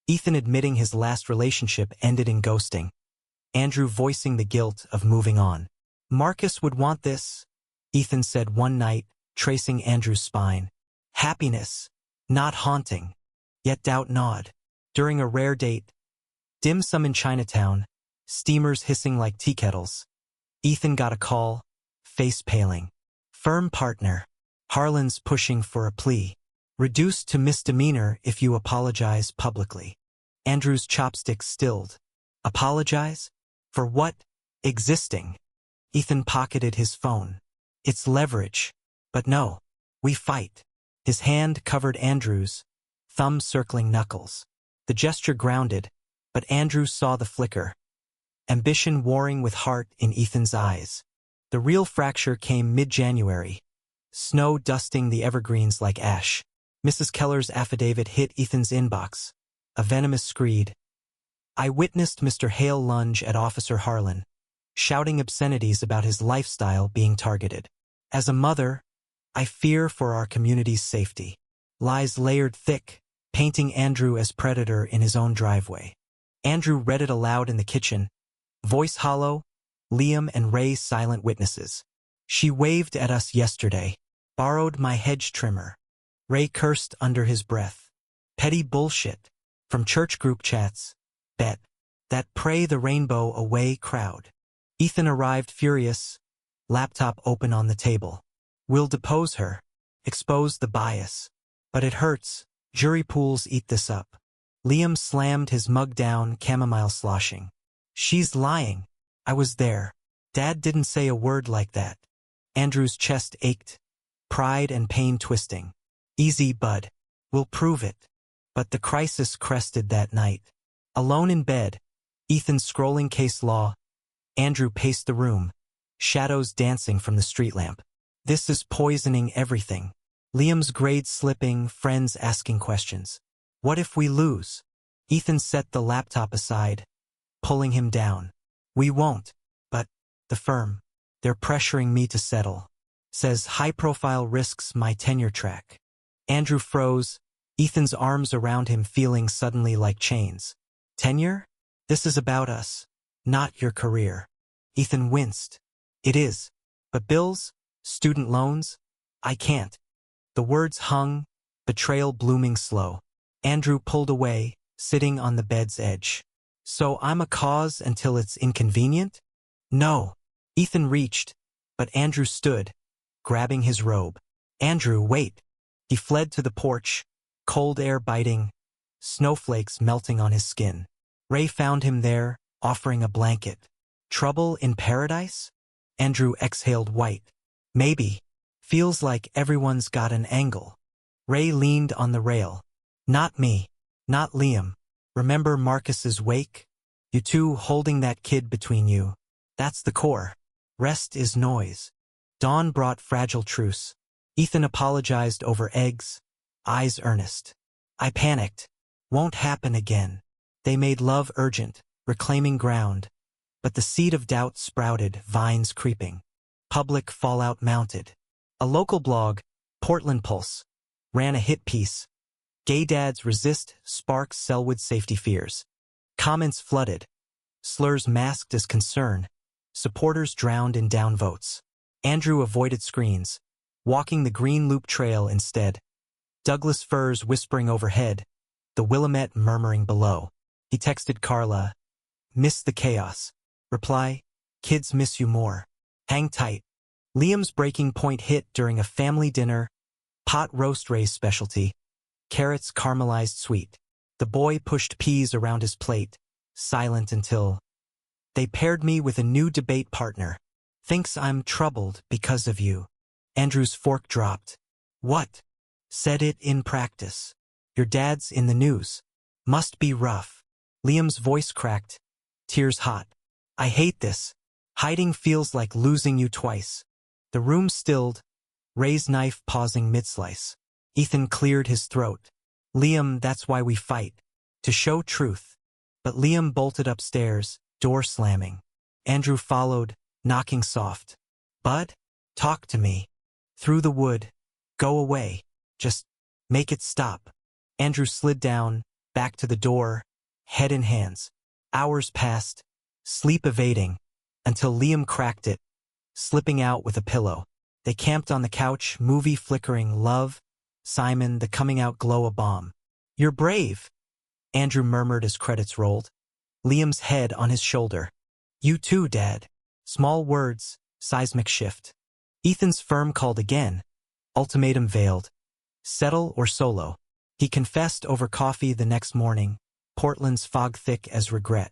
Ethan admitting his last relationship ended in ghosting. Andrew voicing the guilt of moving on. Marcus would want this, Ethan said one night, tracing Andrew's spine. Happiness, not haunting. Yet doubt gnawed. During a rare date, dim sum in Chinatown, steamers hissing like tea kettles. Ethan got a call, face paling. Firm partner. Harlan's pushing for a plea. Reduced to misdemeanor if you apologize publicly. Andrew's chopsticks stilled. Apologize? For what? Existing. Ethan pocketed his phone. It's leverage. But no. We fight. His hand covered Andrew's, thumb circling knuckles. The gesture grounded, but Andrew saw the flicker. Ambition warring with heart in Ethan's eyes. The real fracture came mid-January. Snow dusting the evergreens like ash. Mrs. Keller's affidavit hit Ethan's inbox. A venomous screed. I witnessed Mr. Hale lunge at Officer Harlan, shouting obscenities about his lifestyle being targeted. As a mother, I fear for our community's safety. Lies layered thick, painting Andrew as predator in his own driveway. Andrew read it aloud in the kitchen, voice hollow, Liam and Ray silent witnesses. She waved at us yesterday, borrowed my hedge trimmer. Ray cursed under his breath. Petty bullshit. From church group chats. Bet. That pray the rainbow away crowd. Ethan arrived furious. Laptop open on the table. We'll depose her. Expose the bias. But it hurts. Jury pools eat this up. Liam slammed his mug down, chamomile sloshing. She's lying. I was there. Dad didn't say a word like that. Andrew's chest ached. Pride and pain twisting. Easy, bud. We'll prove it. But the crisis crested that night. Alone in bed, Ethan scrolling case law. Andrew paced the room. Shadows dancing from the street lamp. This is poisoning everything. Liam's grades slipping, friends asking questions. What if we lose? Ethan set the laptop aside, pulling him down. We won't. But the firm. They're pressuring me to settle. Says high-profile risks my tenure track. Andrew froze, Ethan's arms around him feeling suddenly like chains. Tenure? This is about us, not your career. Ethan winced. It is. But bills? Student loans? I can't. The words hung, betrayal blooming slow. Andrew pulled away, sitting on the bed's edge. So I'm a cause until it's inconvenient? No. Ethan reached, but Andrew stood, grabbing his robe. Andrew, wait. He fled to the porch, cold air biting, snowflakes melting on his skin. Ray found him there, offering a blanket. Trouble in paradise? Andrew exhaled white. Maybe. Feels like everyone's got an angle. Ray leaned on the rail. Not me. Not Liam. Remember Marcus's wake? You two holding that kid between you. That's the core. Rest is noise. Dawn brought fragile truce. Ethan apologized over eggs, eyes earnest. I panicked. Won't happen again. They made love urgent, reclaiming ground. But the seed of doubt sprouted, vines creeping. Public fallout mounted. A local blog, Portland Pulse, ran a hit piece. Gay dads resist, sparks Selwood safety fears. Comments flooded. Slurs masked as concern. Supporters drowned in downvotes. Andrew avoided screens, walking the Green Loop Trail instead. Douglas firs whispering overhead, the Willamette murmuring below. He texted Carla, miss the chaos. Reply, kids miss you more. Hang tight. Liam's breaking point hit during a family dinner, pot roast Ray's specialty, carrots caramelized sweet. The boy pushed peas around his plate, silent until they paired me with a new debate partner. Thinks I'm troubled because of you. Andrew's fork dropped. What? Said it in practice. Your dad's in the news. Must be rough. Liam's voice cracked, tears hot. I hate this. Hiding feels like losing you twice. The room stilled, Ray's knife pausing mid-slice. Ethan cleared his throat. Liam, that's why we fight. To show truth. But Liam bolted upstairs, door slamming. Andrew followed, knocking soft. Bud, talk to me. Through the wood. Go away. Just make it stop. Andrew slid down, back to the door, head in hands. Hours passed, sleep evading, until Liam cracked it, slipping out with a pillow. They camped on the couch, movie flickering, love, Simon, the coming out glow a bomb. You're brave, Andrew murmured as credits rolled. Liam's head on his shoulder. You too, Dad. Small words, seismic shift. Ethan's firm called again, ultimatum veiled. Settle or solo. He confessed over coffee the next morning, Portland's fog thick as regret.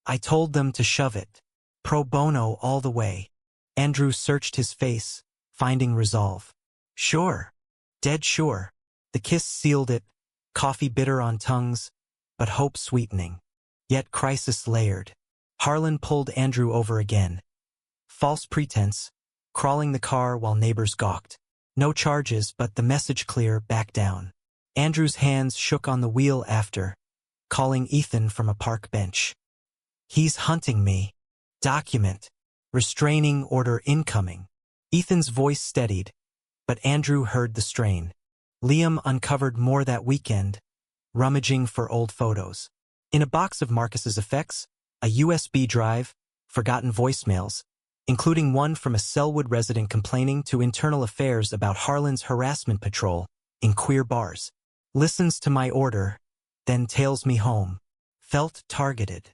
I told them to shove it. Pro bono all the way. Andrew searched his face, finding resolve. Sure. Dead sure. The kiss sealed it, coffee bitter on tongues, but hope sweetening. Yet crisis layered. Harlan pulled Andrew over again. False pretense, crawling the car while neighbors gawked. No charges, but the message clear, back down. Andrew's hands shook on the wheel after, calling Ethan from a park bench. He's hunting me. Document. Restraining order incoming. Ethan's voice steadied, but Andrew heard the strain. Liam uncovered more that weekend, rummaging for old photos. In a box of Marcus's effects, a USB drive, forgotten voicemails, including one from a Selwood resident complaining to Internal Affairs about Harlan's harassment patrol in queer bars. Listens to my order, then tails me home. Felt targeted.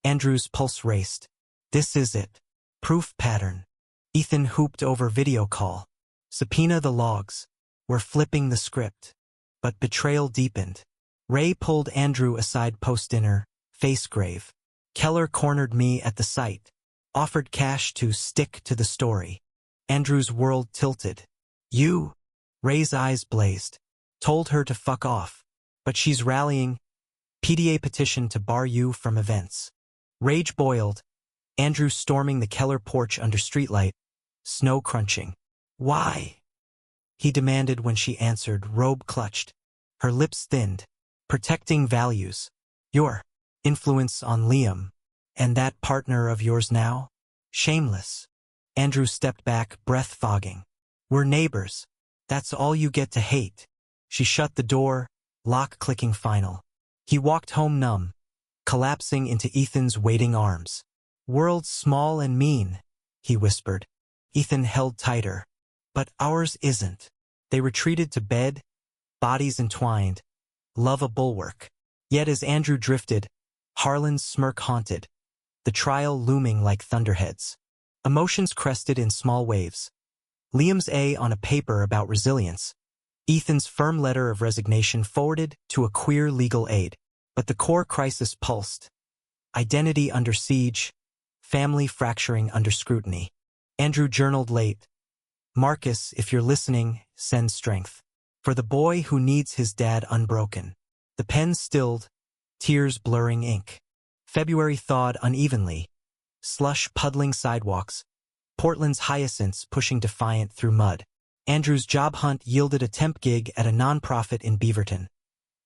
Andrew's pulse raced. This is it. Proof pattern. Ethan hooped over video call. Subpoena the logs. We're flipping the script. But betrayal deepened. Ray pulled Andrew aside post-dinner, face grave. Keller cornered me at the site. Offered cash to stick to the story. Andrew's world tilted. You? Ray's eyes blazed. Told her to fuck off. But she's rallying. PDA petition to bar you from events. Rage boiled. Andrew storming the Keller porch under streetlight. Snow crunching. Why? He demanded when she answered, robe clutched. Her lips thinned. Protecting values. Your influence on Liam. And that partner of yours now? Shameless. Andrew stepped back, breath fogging. We're neighbors. That's all you get to hate. She shut the door, lock clicking final. He walked home numb, collapsing into Ethan's waiting arms. World's small and mean, he whispered. Ethan held tighter. But ours isn't. They retreated to bed, bodies entwined, love a bulwark. Yet as Andrew drifted, Harlan's smirk haunted, the trial looming like thunderheads. Emotions crested in small waves. Liam's A on a paper about resilience. Ethan's firm letter of resignation forwarded to a queer legal aid. But the core crisis pulsed. Identity under siege, family fracturing under scrutiny. Andrew journaled late. Marcus, if you're listening, send strength. For the boy who needs his dad unbroken. The pen stilled, tears blurring ink. February thawed unevenly. Slush puddling sidewalks. Portland's hyacinths pushing defiant through mud. Andrew's job hunt yielded a temp gig at a nonprofit in Beaverton.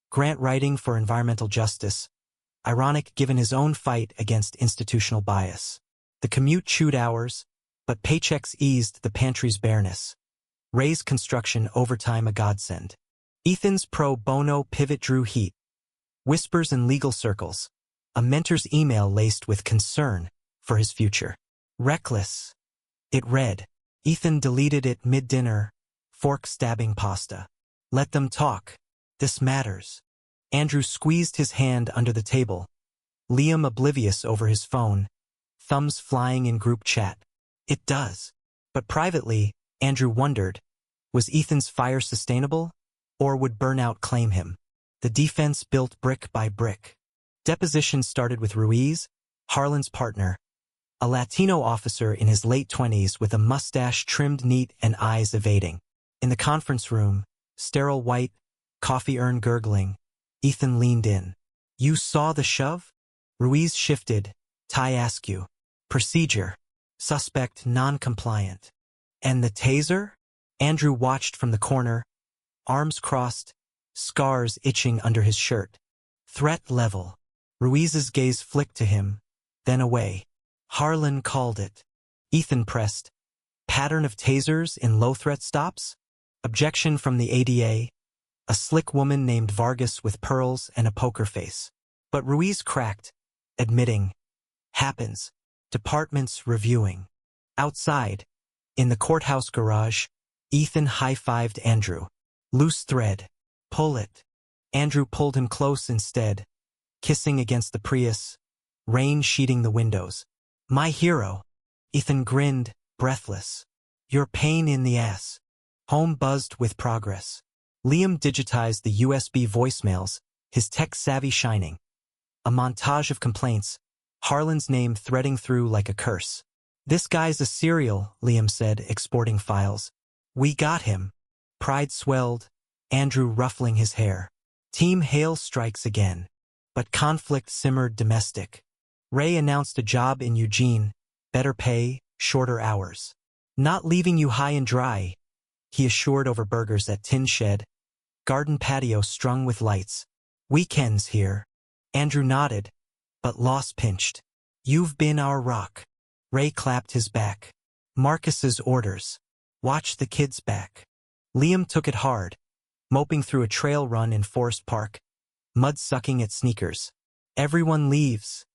Grant writing for environmental justice. Ironic given his own fight against institutional bias. The commute chewed hours, but paychecks eased the pantry's bareness. Ray's construction overtime a godsend. Ethan's pro bono pivot drew heat. Whispers in legal circles. A mentor's email laced with concern for his future. Reckless. It read. Ethan deleted it mid-dinner, fork stabbing pasta. Let them talk. This matters. Andrew squeezed his hand under the table. Liam oblivious over his phone, thumbs flying in group chat. It does. But privately, Andrew wondered, was Ethan's fire sustainable, or would burnout claim him? The defense built brick by brick. Depositions started with Ruiz, Harlan's partner, a Latino officer in his late 20s with a mustache trimmed neat and eyes evading. In the conference room, sterile white, coffee urn gurgling, Ethan leaned in. You saw the shove? Ruiz shifted, tie askew. Procedure. Suspect non-compliant. And the taser? Andrew watched from the corner, arms crossed, scars itching under his shirt. Threat level. Ruiz's gaze flicked to him, then away. Harlan called it. Ethan pressed. Pattern of tasers in low-threat stops? Objection from the ADA. A slick woman named Vargas with pearls and a poker face. But Ruiz cracked, admitting. Happens. Departments reviewing. Outside, in the courthouse garage, Ethan high-fived Andrew. Loose thread. Pull it. Andrew pulled him close instead, kissing against the Prius, rain sheeting the windows. My hero. Ethan grinned, breathless. Your pain in the ass. Home buzzed with progress. Liam digitized the USB voicemails, his tech savvy shining. A montage of complaints, Harlan's name threading through like a curse. This guy's a serial, Liam said, exporting files. We got him. Pride swelled, Andrew ruffling his hair. Team Hale strikes again. But conflict simmered domestic. Ray announced a job in Eugene, better pay, shorter hours. Not leaving you high and dry, he assured over burgers at Tin Shed. Garden patio strung with lights. Weekends here. Andrew nodded, but loss pinched. You've been our rock. Ray clapped his back. Marcus's orders. Watch the kids back. Liam took it hard, moping through a trail run in Forest Park, mud sucking at sneakers. Everyone leaves,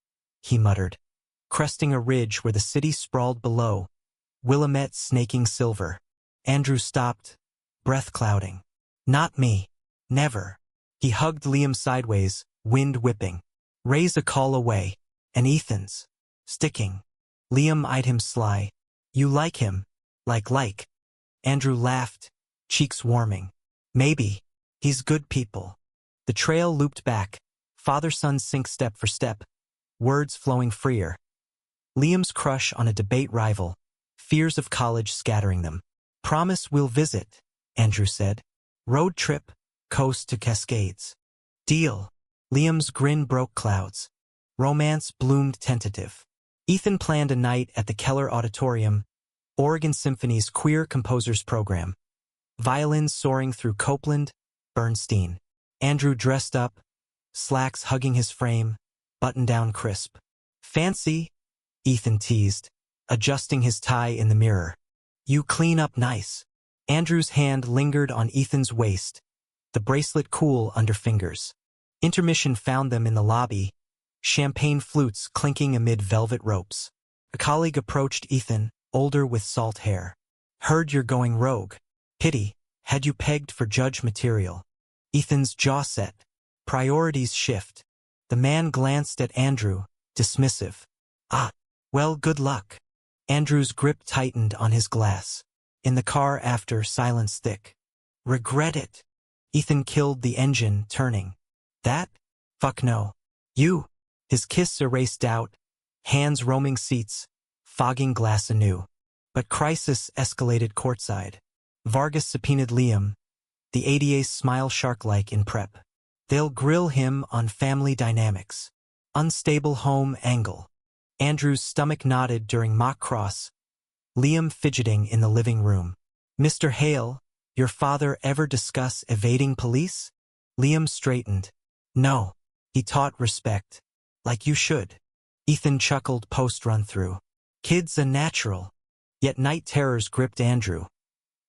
he muttered, cresting a ridge where the city sprawled below, Willamette snaking silver. Andrew stopped, breath clouding. Not me. Never. He hugged Liam sideways, wind whipping. Ray's a call away, and Ethan's sticking. Liam eyed him sly. You like him? Like. Andrew laughed, cheeks warming. Maybe. He's good people. The trail looped back, father-son sync step for step, words flowing freer. Liam's crush on a debate rival, fears of college scattering them. Promise we'll visit, Andrew said. Road trip, coast to Cascades. Deal. Liam's grin broke clouds. Romance bloomed tentative. Ethan planned a night at the Keller Auditorium, Oregon Symphony's Queer Composers Program. Violins soaring through Copeland, Bernstein. Andrew dressed up, slacks hugging his frame, button-down crisp. Fancy? Ethan teased, adjusting his tie in the mirror. You clean up nice. Andrew's hand lingered on Ethan's waist, the bracelet cool under fingers. Intermission found them in the lobby, champagne flutes clinking amid velvet ropes. A colleague approached Ethan, older with salt hair. Heard you're going rogue. Pity, had you pegged for judge material. Ethan's jaw set. Priorities shift. The man glanced at Andrew, dismissive. Ah, well, good luck. Andrew's grip tightened on his glass. In the car after, silence thick. Regret it. Ethan killed the engine, turning. That? Fuck no. You. His kiss erased doubt, hands roaming seats, fogging glass anew. But crisis escalated courtside. Vargas subpoenaed Liam, the ADA's smile shark-like in prep. They'll grill him on family dynamics. Unstable home angle. Andrew's stomach knotted during mock cross, Liam fidgeting in the living room. Mr. Hale, your father ever discuss evading police? Liam straightened. No. He taught respect. Like you should. Ethan chuckled post-run-through. Kid's a natural. Yet night terrors gripped Andrew.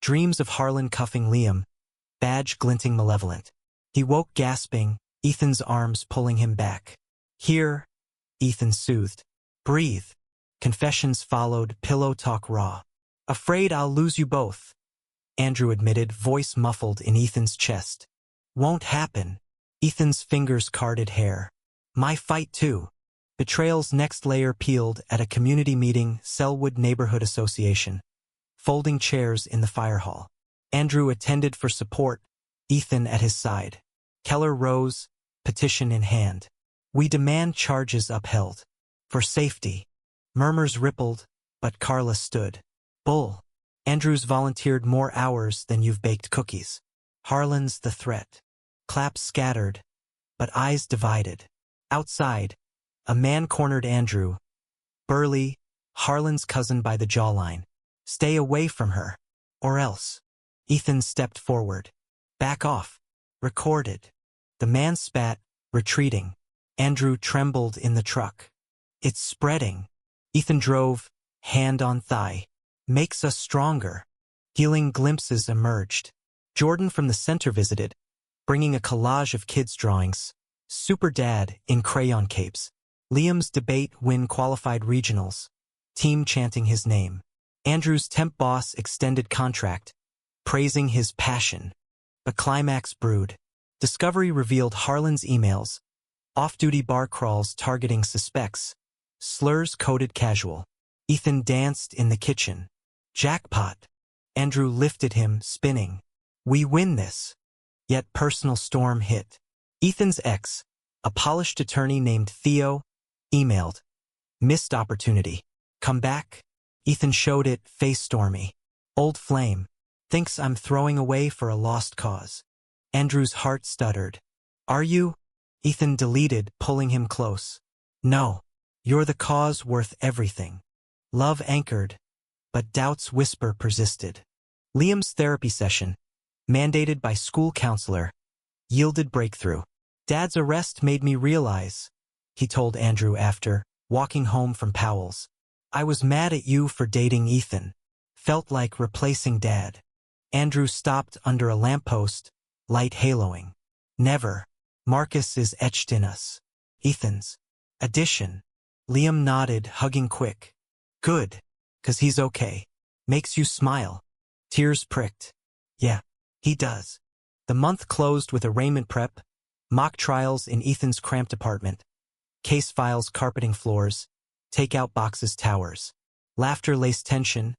Dreams of Harlan cuffing Liam, badge glinting malevolent. He woke gasping, Ethan's arms pulling him back. Here, Ethan soothed. Breathe. Confessions followed, pillow talk raw. Afraid I'll lose you both, Andrew admitted, voice muffled in Ethan's chest. Won't happen. Ethan's fingers carded hair. My fight too. Betrayal's next layer peeled at a community meeting, Selwood Neighborhood Association. Folding chairs in the fire hall. Andrew attended for support, Ethan at his side. Keller rose, petition in hand. We demand charges upheld. For safety. Murmurs rippled, but Carla stood. Bull. Andrews volunteered more hours than you've baked cookies. Harlan's the threat. Claps scattered, but eyes divided. Outside, a man cornered Andrew. Burly, Harlan's cousin by the jawline. Stay away from her. Or else. Ethan stepped forward. Back off. Recorded. The man spat, retreating. Andrew trembled in the truck. It's spreading. Ethan drove, hand on thigh. Makes us stronger. Healing glimpses emerged. Jordan from the center visited, bringing a collage of kids' drawings. Super Dad in crayon capes. Liam's debate win qualified regionals. Team chanting his name. Andrew's temp boss extended contract, praising his passion. But climax brewed. Discovery revealed Harlan's emails. Off-duty bar crawls targeting suspects. Slurs coded casual. Ethan danced in the kitchen. Jackpot. Andrew lifted him, spinning. We win this. Yet personal storm hit. Ethan's ex, a polished attorney named Theo, emailed. Missed opportunity. Come back? Ethan showed it, face stormy. Old flame. Thinks I'm throwing away for a lost cause. Andrew's heart stuttered. Are you? Ethan deleted, pulling him close. No. You're the cause worth everything. Love anchored, but doubt's whisper persisted. Liam's therapy session, mandated by school counselor, yielded breakthrough. Dad's arrest made me realize, he told Andrew after, walking home from Powell's. I was mad at you for dating Ethan. Felt like replacing Dad. Andrew stopped under a lamppost, light haloing. Never. Marcus is etched in us. Ethan's. Addition. Liam nodded, hugging quick. Good. 'Cause he's okay. Makes you smile. Tears pricked. Yeah, he does. The month closed with arraignment prep, Mock trials in Ethan's cramped apartment. Case files carpeting floors. Takeout boxes towers. Laughter lace tension.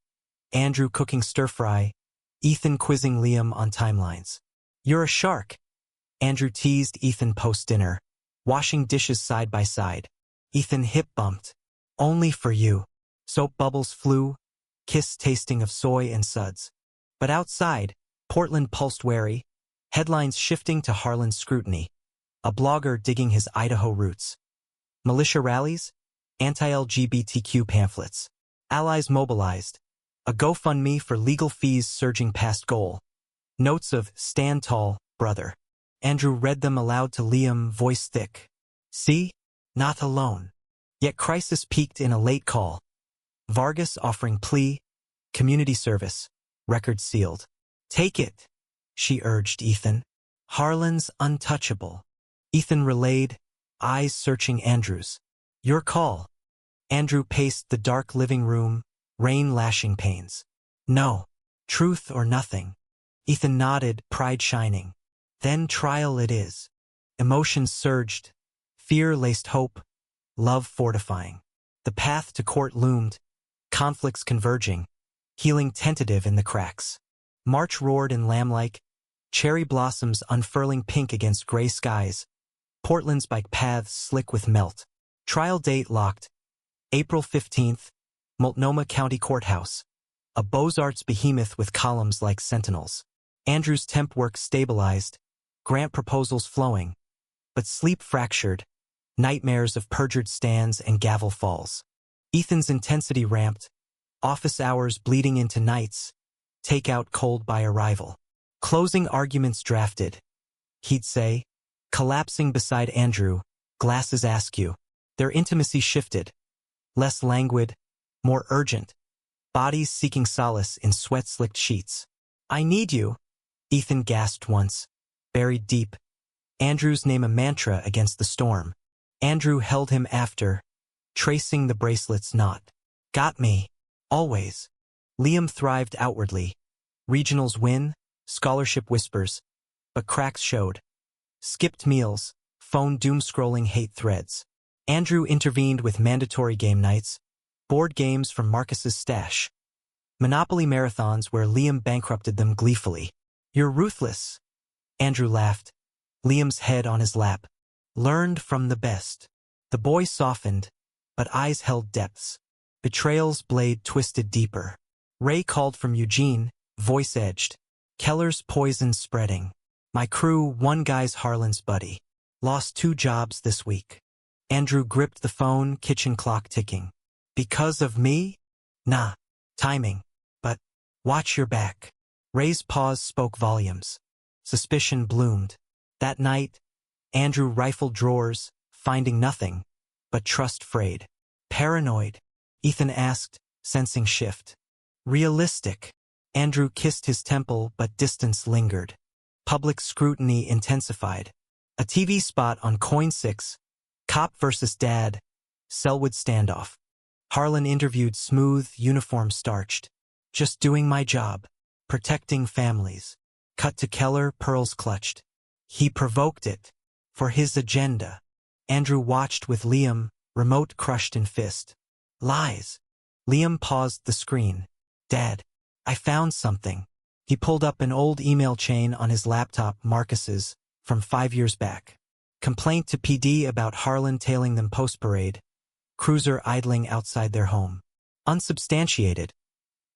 Andrew cooking stir-fry. Ethan quizzing Liam on timelines. You're a shark. Andrew teased Ethan post-dinner. Washing dishes side by side. Ethan hip-bumped. Only for you. Soap bubbles flew. Kiss tasting of soy and suds. But outside, Portland pulsed wary. Headlines shifting to Harlan's scrutiny. A blogger digging his Idaho roots. Militia rallies. Anti-LGBTQ pamphlets. Allies mobilized. A GoFundMe for legal fees surging past goal. Notes of "Stand tall, brother." Andrew read them aloud to Liam, voice thick. See? Not alone. Yet crisis peaked in a late call. Vargas offering plea. Community service. Record sealed. Take it, she urged Ethan. Harlan's untouchable. Ethan relayed, eyes searching Andrew's. Your call. Andrew paced the dark living room, rain lashing panes. No. Truth or nothing. Ethan nodded, pride shining. Then trial it is. Emotions surged. Fear laced hope. Love fortifying. The path to court loomed. Conflicts converging. Healing tentative in the cracks. March roared in lamb-like. Cherry blossoms unfurling pink against gray skies. Portland's bike paths slick with melt. Trial date locked. April 15th. Multnomah County Courthouse. A Beaux-Arts behemoth with columns like sentinels. Andrew's temp work stabilized. Grant proposals flowing. But sleep fractured. Nightmares of perjured stands and gavel falls. Ethan's intensity ramped. Office hours bleeding into nights. Takeout cold by arrival. Closing arguments drafted. He'd say, collapsing beside Andrew, glasses askew. Their intimacy shifted. Less languid, more urgent. Bodies seeking solace in sweat-slicked sheets. I need you, Ethan gasped once. Buried deep. Andrew's name a mantra against the storm. Andrew held him after, tracing the bracelet's knot. Got me. Always. Liam thrived outwardly. Regionals win, scholarship whispers. But cracks showed. Skipped meals, phone doom-scrolling hate threads. Andrew intervened with mandatory game nights, board games from Marcus's stash. Monopoly marathons where Liam bankrupted them gleefully. You're ruthless. Andrew laughed. Liam's head on his lap. Learned from the best. The boy softened, but eyes held depths. Betrayal's blade twisted deeper. Ray called from Eugene, voice edged. Keller's poison spreading. My crew, one guy's Harlan's buddy. Lost 2 jobs this week. Andrew gripped the phone, kitchen clock ticking. Because of me? Nah. Timing. But watch your back. Ray's pause spoke volumes. Suspicion bloomed. That night, Andrew rifled drawers, finding nothing, but trust frayed. Paranoid? Ethan asked, sensing shift. Realistic. Andrew kissed his temple, but distance lingered. Public scrutiny intensified. A TV spot on Coin 6, Cop versus Dad, Selwood standoff. Harlan interviewed smooth, uniform starched. Just doing my job. Protecting families. Cut to Keller, pearls clutched. He provoked it. For his agenda. Andrew watched with Liam, remote crushed in fist. Lies. Liam paused the screen. Dad, I found something. He pulled up an old email chain on his laptop, Marcus's, from 5 years back. Complaint to PD about Harlan tailing them post-parade. Cruiser idling outside their home. Unsubstantiated.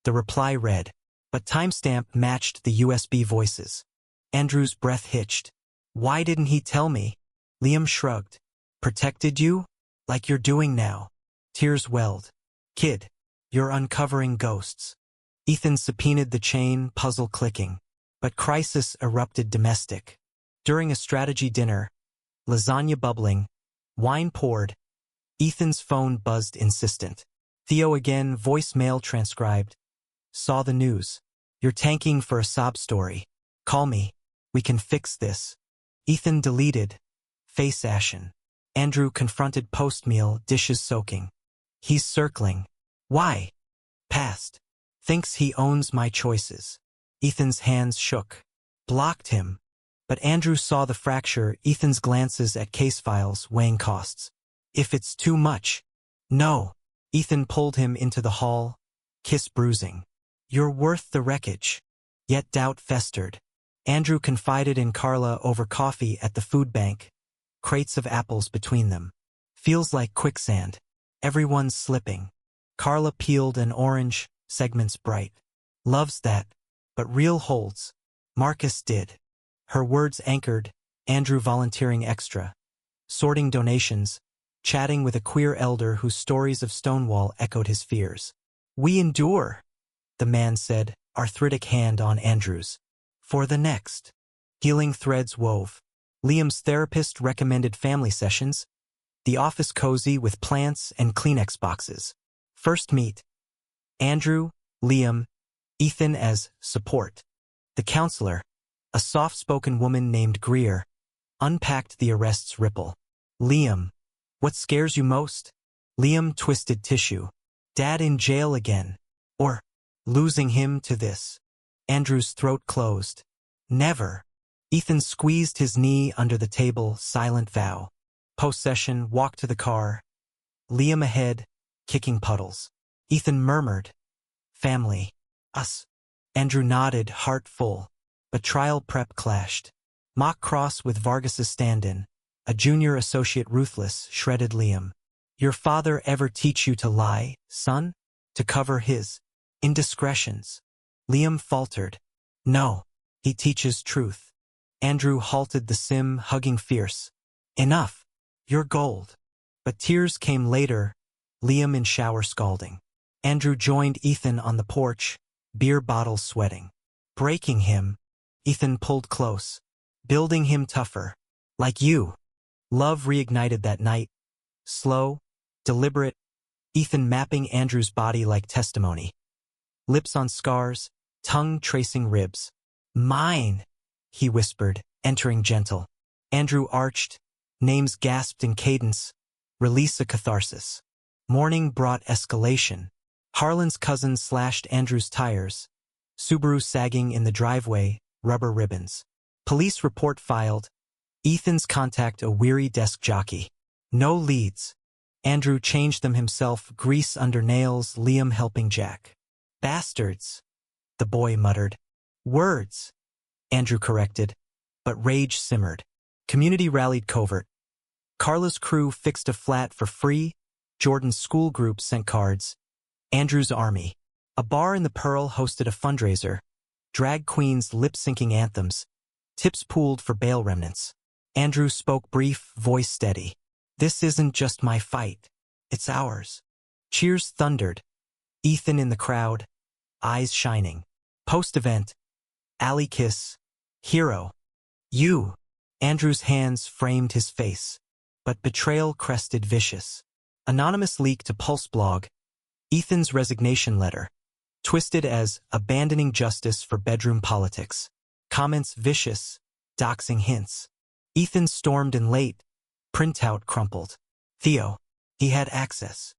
The reply read, but timestamp matched the USB voices. Andrew's breath hitched. Why didn't he tell me? Liam shrugged. Protected you? Like you're doing now. Tears welled. Kid, you're uncovering ghosts. Ethan subpoenaed the chain, puzzle clicking. But crisis erupted domestic. During a strategy dinner, lasagna bubbling, wine poured, Ethan's phone buzzed insistent. Theo again, voicemail transcribed. Saw the news. You're tanking for a sob story. Call me. We can fix this. Ethan deleted. Face ashen. Andrew confronted post-meal, dishes soaking. He's circling. Why? Past. Thinks he owns my choices. Ethan's hands shook. Blocked him. But Andrew saw the fracture, Ethan's glances at case files, weighing costs. If it's too much. No. Ethan pulled him into the hall, kiss bruising. You're worth the wreckage. Yet doubt festered. Andrew confided in Carla over coffee at the food bank, crates of apples between them. Feels like quicksand. Everyone's slipping. Carla peeled an orange, segments bright. Loves that. But real holds. Marcus did. Her words anchored, Andrew volunteering extra. Sorting donations, chatting with a queer elder whose stories of Stonewall echoed his fears. We endure, the man said, arthritic hand on Andrew's. For the next. Healing threads wove. Liam's therapist recommended family sessions, the office cozy with plants and Kleenex boxes. First meet. Andrew, Liam, Ethan as support. The counselor, a soft-spoken woman named Greer, unpacked the arrest's ripple. Liam, what scares you most? Liam twisted tissue. Dad in jail again. Or, losing him to this. Andrew's throat closed. Never. Ethan squeezed his knee under the table, silent vow. Post-session, walk to the car. Liam ahead, kicking puddles. Ethan murmured. Family. Us. Andrew nodded, heart full. But trial prep clashed. Mock cross with Vargas's stand-in. A junior associate ruthless, shredded Liam. Your father ever teach you to lie, son? To cover his indiscretions? Liam faltered. No. He teaches truth. Andrew halted the sim, hugging fierce. Enough. You're gold. But tears came later, Liam in shower scalding. Andrew joined Ethan on the porch, beer bottles sweating. Breaking him, Ethan pulled close, building him tougher. Like you. Love reignited that night. Slow, deliberate, Ethan mapping Andrew's body like testimony. Lips on scars, tongue tracing ribs. Mine, he whispered, entering gentle. Andrew arched, names gasped in cadence, release a catharsis. Morning brought escalation. Harlan's cousin slashed Andrew's tires. Subaru sagging in the driveway, rubber ribbons. Police report filed. Ethan's contact a weary desk jockey. No leads. Andrew changed them himself, grease under nails, Liam helping Jack. Bastards, the boy muttered. Words, Andrew corrected, but rage simmered. Community rallied covert. Carla's crew fixed a flat for free. Jordan's school group sent cards. Andrew's army. A bar in the Pearl hosted a fundraiser. Drag queens lip-syncing anthems. Tips pooled for bail remnants. Andrew spoke brief, voice steady. This isn't just my fight. It's ours. Cheers thundered. Ethan in the crowd, eyes shining. Post-event, alley kiss. Hero. You. Andrew's hands framed his face. But betrayal crested vicious. Anonymous leak to Pulse blog. Ethan's resignation letter. Twisted as abandoning justice for bedroom politics. Comments vicious, doxing hints. Ethan stormed in late. Printout crumpled. Theo. He had access.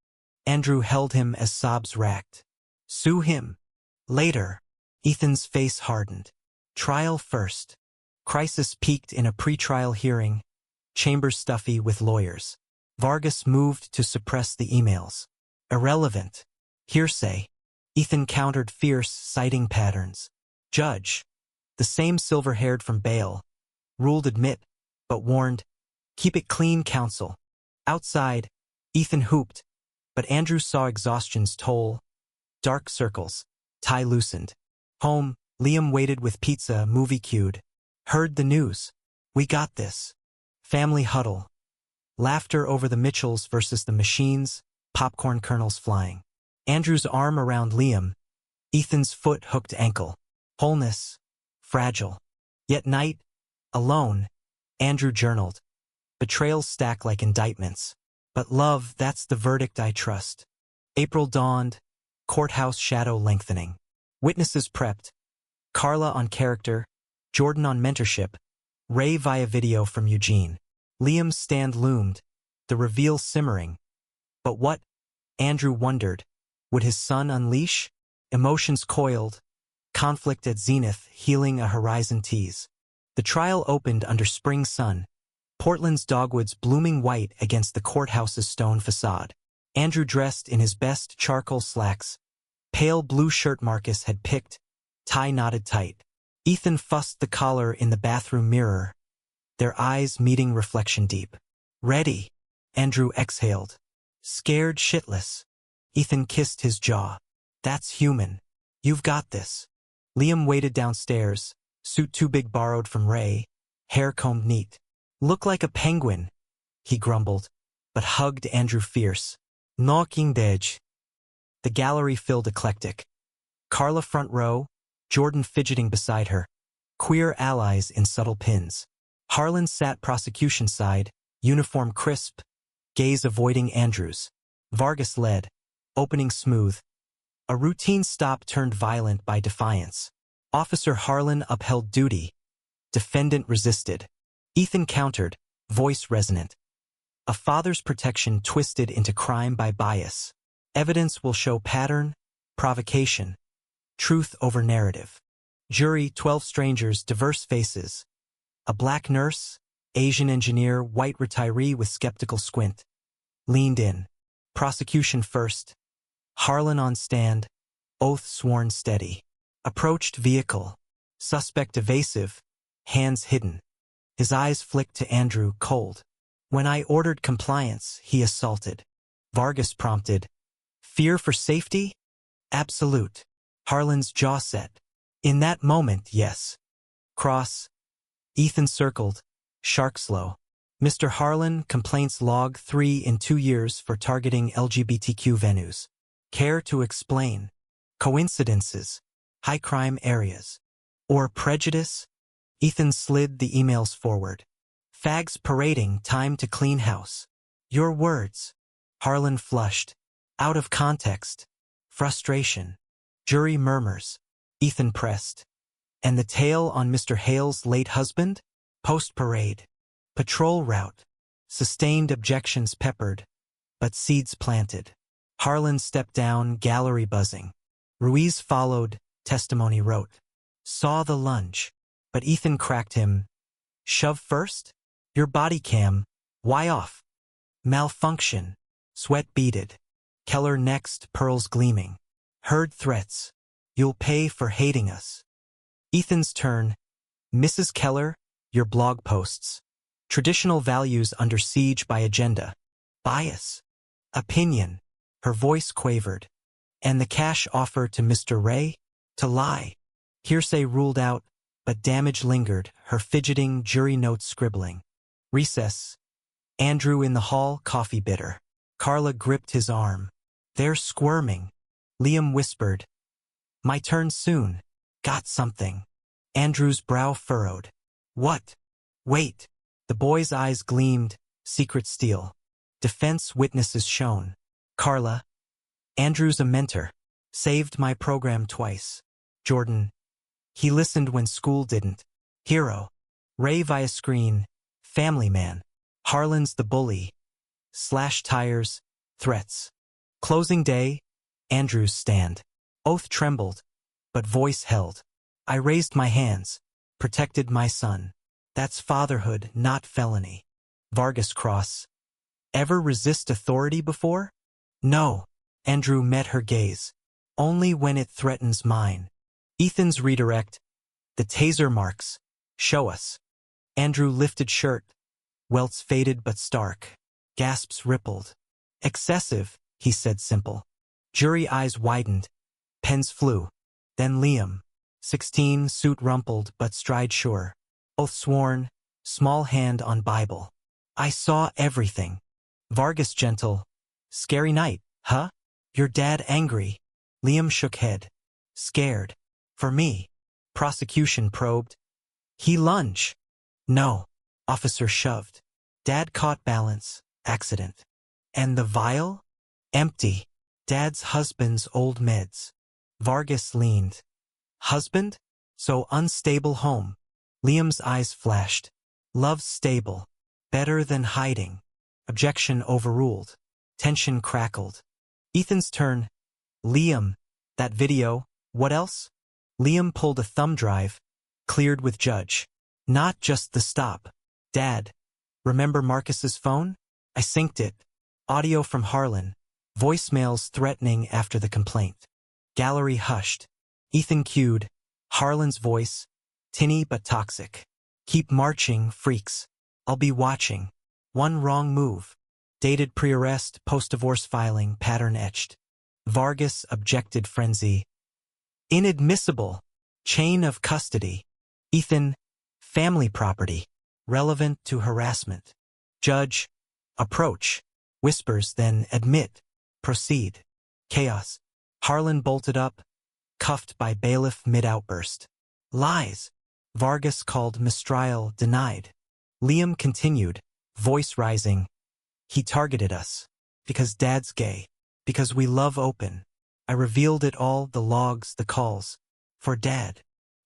Andrew held him as sobs racked. Sue him. Later. Ethan's face hardened. Trial first. Crisis peaked in a pretrial hearing. Chambers stuffy with lawyers. Vargas moved to suppress the emails. Irrelevant. Hearsay. Ethan countered fierce, citing patterns. Judge. The same silver-haired from bail. Ruled admit, but warned. Keep it clean, counsel. Outside, Ethan hooped, but Andrew saw exhaustion's toll. Dark circles. Tie loosened. Home, Liam waited with pizza, movie queued. Heard the news. We got this. Family huddle. Laughter over the Mitchells versus the machines, popcorn kernels flying. Andrew's arm around Liam. Ethan's foot hooked ankle. Wholeness. Fragile. Yet night. Alone. Andrew journaled. Betrayals stack like indictments. But love, that's the verdict I trust. April dawned. Courthouse shadow lengthening. Witnesses prepped. Carla on character. Jordan on mentorship. Ray via video from Eugene. Liam's stand loomed. The reveal simmering. But what? Andrew wondered. Would his son unleash? Emotions coiled. Conflict at zenith, healing a horizon tease. The trial opened under spring sun, Portland's dogwoods blooming white against the courthouse's stone facade. Andrew dressed in his best charcoal slacks, pale blue shirt Marcus had picked, tie knotted tight. Ethan fussed the collar in the bathroom mirror, their eyes meeting reflection deep. Ready, Andrew exhaled. Scared shitless. Ethan kissed his jaw. That's human. You've got this. Liam waited downstairs, suit too big borrowed from Ray, hair combed neat. Look like a penguin, he grumbled, but hugged Andrew fierce. Knocking edge. The gallery filled eclectic. Carla front row, Jordan fidgeting beside her. Queer allies in subtle pins. Harlan sat prosecution side, uniform crisp, gaze avoiding Andrews. Vargas led, opening smooth. A routine stop turned violent by defiance. Officer Harlan upheld duty. Defendant resisted. Ethan countered, voice resonant. A father's protection twisted into crime by bias. Evidence will show pattern, provocation. Truth over narrative. Jury, 12 strangers, diverse faces. A black nurse, Asian engineer, white retiree with skeptical squint. Leaned in. Prosecution first. Harlan on stand. Oath sworn steady. Approached vehicle. Suspect evasive. Hands hidden. His eyes flicked to Andrew, cold. When I ordered compliance, he assaulted. Vargas prompted. Fear for safety? Absolute. Harlan's jaw set. In that moment, yes. Cross. Ethan circled. Shark slow. Mr. Harlan, complaints log 3 in 2 years for targeting LGBTQ venues. Care to explain? Coincidences. High crime areas. Or prejudice? Ethan slid the emails forward. Fags parading, time to clean house. Your words. Harlan flushed. Out of context. Frustration. Jury murmurs. Ethan pressed. And the tale on Mr. Hale's late husband? Post-parade. Patrol route. Sustained objections peppered, but seeds planted. Harlan stepped down, gallery buzzing. Ruiz followed, testimony wrote. Saw the lunge, but Ethan cracked him. Shove first? Your body cam. Why off? Malfunction. Sweat beaded. Keller next, pearls gleaming. Heard threats. You'll pay for hating us. Ethan's turn. Mrs. Keller, your blog posts. Traditional values under siege by agenda. Bias. Opinion. Her voice quavered. And the cash offer to Mr. Ray? To lie. Hearsay ruled out, but damage lingered, her fidgeting, jury notes scribbling. Recess. Andrew in the hall, coffee bitter. Carla gripped his arm. They're squirming. Liam whispered. My turn soon. Got something. Andrew's brow furrowed. What? Wait. The boy's eyes gleamed, secret steel. Defense witnesses shown. Carla. Andrew's a mentor. Saved my program twice. Jordan. He listened when school didn't. Hero. Ray via screen. Family man. Harlan's the bully. Slash tires. Threats. Closing day. Andrew's stand. Oath trembled, but voice held. I raised my hands. Protected my son. That's fatherhood, not felony. Vargas cross. Ever resist authority before? No. Andrew met her gaze. Only when it threatens mine. Ethan's redirect. The taser marks. Show us. Andrew lifted shirt. Welts faded but stark. Gasps rippled. Excessive, he said simple. Jury eyes widened. Pens flew. Then Liam. 16, suit rumpled but stride sure. Oath sworn, small hand on Bible. I saw everything. Vargas gentle. Scary night, huh? Your dad angry. Liam shook head. Scared. For me. Prosecution probed. He lunge. No. Officer shoved. Dad caught balance. Accident. And the vial? Empty. Dad's husband's old meds. Vargas leaned. Husband? So unstable home. Liam's eyes flashed. Love's stable. Better than hiding. Objection overruled. Tension crackled. Ethan's turn. Liam. That video, what else? Liam pulled a thumb drive. Cleared with judge. Not just the stop. Dad, remember Marcus's phone? I synced it. Audio from Harlan. Voicemails threatening after the complaint. Gallery hushed. Ethan cued. Harlan's voice. Tinny but toxic. Keep marching, freaks. I'll be watching. One wrong move. Dated pre-arrest, post-divorce filing, pattern etched. Vargas objected frenzy. Inadmissible. Chain of custody. Ethan, family property. Relevant to harassment. Judge, approach. Whispers, then admit. Proceed. Chaos. Harlan bolted up, cuffed by bailiff mid-outburst. Lies. Vargas called mistrial denied. Liam continued, voice rising. He targeted us. Because Dad's gay. Because we love open. I revealed it all, the logs, the calls. For Dad.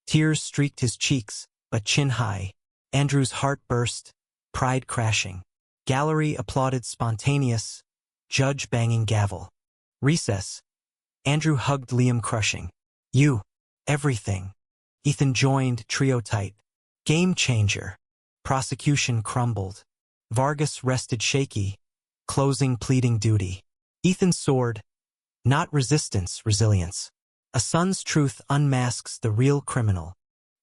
Tears streaked his cheeks, but chin high. Andrew's heart burst, pride crashing. Gallery applauded spontaneous, judge banging gavel. Recess. Andrew hugged Liam crushing. You. Everything. Ethan joined trio tight. Game changer. Prosecution crumbled. Vargas rested shaky, closing pleading duty. Ethan soared. Not resistance, resilience. A son's truth unmasks the real criminal.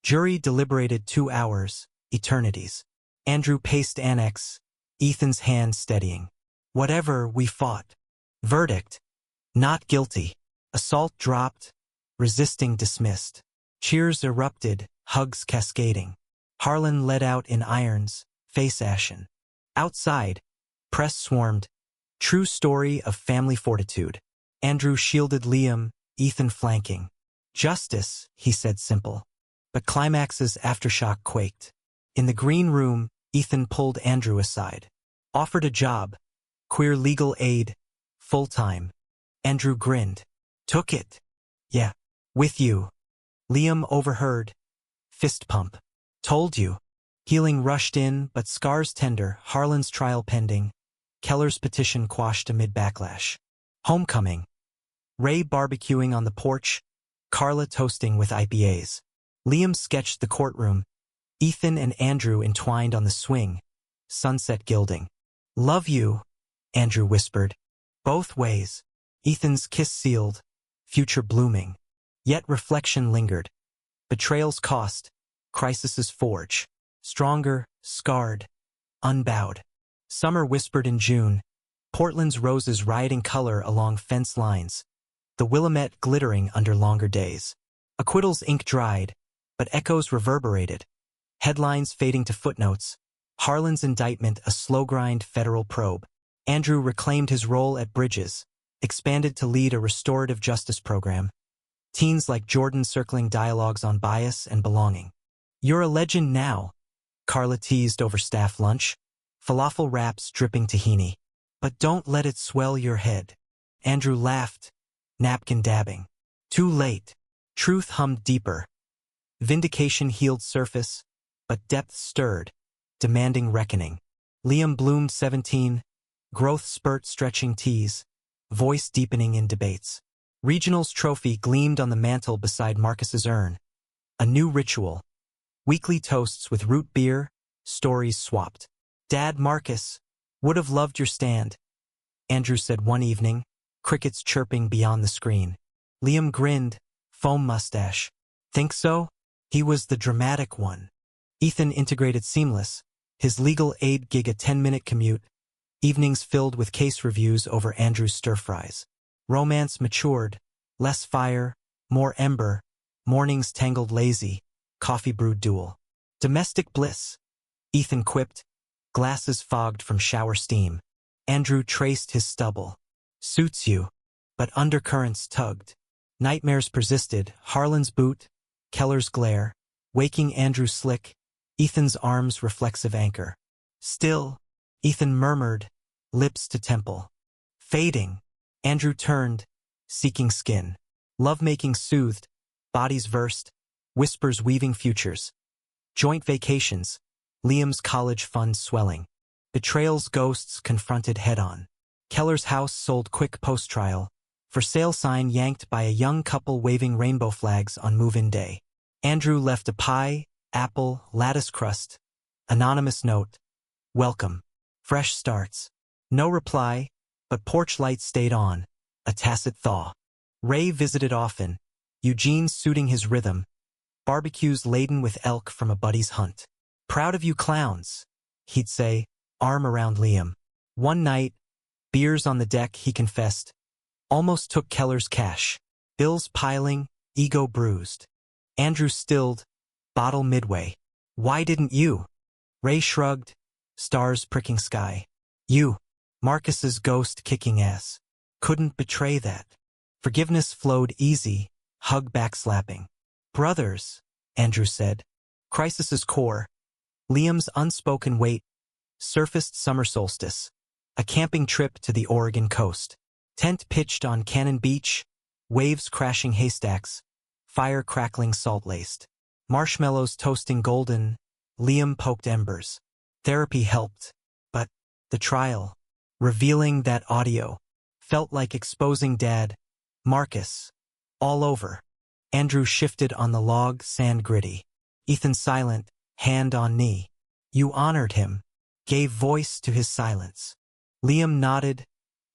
Jury deliberated 2 hours, eternities. Andrew paced annex, Ethan's hand steadying. Whatever we fought. Verdict. Not guilty. Assault dropped, resisting dismissed. Cheers erupted, hugs cascading. Harlan led out in irons, face ashen. Outside, press swarmed. True story of family fortitude. Andrew shielded Liam, Ethan flanking. Justice, he said simple. But climax's aftershock quaked. In the green room, Ethan pulled Andrew aside. Offered a job. Queer legal aid. Full-time. Andrew grinned. Took it. Yeah. With you. Liam overheard. Fist pump. Told you. Healing rushed in, but scars tender, Harlan's trial pending. Keller's petition quashed amid backlash. Homecoming. Ray barbecuing on the porch. Carla toasting with IPAs. Liam sketched the courtroom. Ethan and Andrew entwined on the swing. Sunset gilding. Love you, Andrew whispered. Both ways. Ethan's kiss sealed. Future blooming. Yet reflection lingered. Betrayal's cost. Crisis's forge. Stronger, scarred, unbowed. Summer whispered in June. Portland's roses rioting color along fence lines. The Willamette glittering under longer days. Acquittal's ink dried, but echoes reverberated. Headlines fading to footnotes. Harlan's indictment a slow-grind federal probe. Andrew reclaimed his role at Bridges, expanded to lead a restorative justice program. Teens like Jordan circling dialogues on bias and belonging. You're a legend now, Carla teased over staff lunch. Falafel wraps dripping tahini. But don't let it swell your head. Andrew laughed, napkin dabbing. Too late. Truth hummed deeper. Vindication healed surface, but depth stirred, demanding reckoning. Liam bloomed 17, growth spurt stretching tees, voice deepening in debates. Regional's trophy gleamed on the mantel beside Marcus's urn. A new ritual. Weekly toasts with root beer, stories swapped. Dad, Marcus, would have loved your stand, Andrew said one evening, crickets chirping beyond the screen. Liam grinned, foam mustache. Think so? He was the dramatic one. Ethan integrated seamless, his legal aid gig a 10-minute commute, evenings filled with case reviews over Andrew's stir-fries. Romance matured, less fire, more ember, mornings tangled lazy, coffee brewed dual. Domestic bliss, Ethan quipped, glasses fogged from shower steam. Andrew traced his stubble. Suits you. But undercurrents tugged. Nightmares persisted, Harlan's boot, Keller's glare, waking Andrew slick, Ethan's arms reflexive anchor. Still, Ethan murmured, lips to temple. Fading. Andrew turned, seeking skin. Lovemaking soothed, bodies versed, whispers weaving futures. Joint vacations, Liam's college fund swelling. Betrayal's ghosts confronted head-on. Keller's house sold quick post-trial, for sale sign yanked by a young couple waving rainbow flags on move-in day. Andrew left a pie, apple, lattice crust. Anonymous note. Welcome. Fresh starts. No reply, but porch light stayed on. A tacit thaw. Ray visited often. Eugene suiting his rhythm. Barbecues laden with elk from a buddy's hunt. Proud of you clowns, he'd say, arm around Liam. One night, beers on the deck, he confessed. Almost took Keller's cash. Bills piling, ego bruised. Andrew stilled, bottle midway. Why didn't you? Ray shrugged, stars pricking sky. You, Marcus's ghost kicking ass. Couldn't betray that. Forgiveness flowed easy, hug backslapping. Brothers, Andrew said. Crisis's core. Liam's unspoken weight. Surfaced summer solstice. A camping trip to the Oregon coast. Tent pitched on Cannon Beach. Waves crashing haystacks. Fire crackling salt-laced. Marshmallows toasting golden. Liam poked embers. Therapy helped. But the trial, revealing that audio, felt like exposing Dad, Marcus, all over. Andrew shifted on the log, sand gritty. Ethan silent, hand on knee. You honored him, gave voice to his silence. Liam nodded,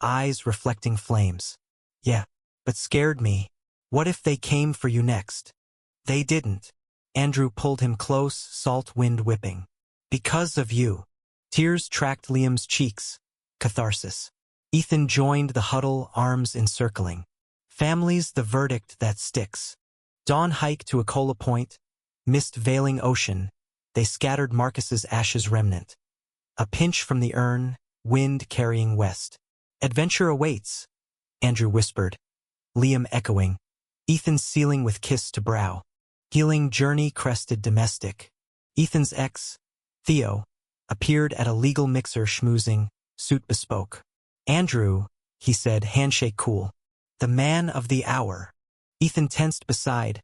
eyes reflecting flames. Yeah, but scared me. What if they came for you next? They didn't. Andrew pulled him close, salt wind whipping. Because of you. Tears tracked Liam's cheeks. Catharsis. Ethan joined the huddle, arms encircling. Family's the verdict that sticks. Dawn hike to Acola Point. Mist veiling ocean. They scattered Marcus's ashes remnant. A pinch from the urn, wind carrying west. Adventure awaits, Andrew whispered. Liam echoing. Ethan sealing with kiss to brow. Healing journey crested domestic. Ethan's ex, Theo, appeared at a legal mixer schmoozing, suit bespoke. Andrew, he said, handshake cool. The man of the hour. Ethan tensed beside,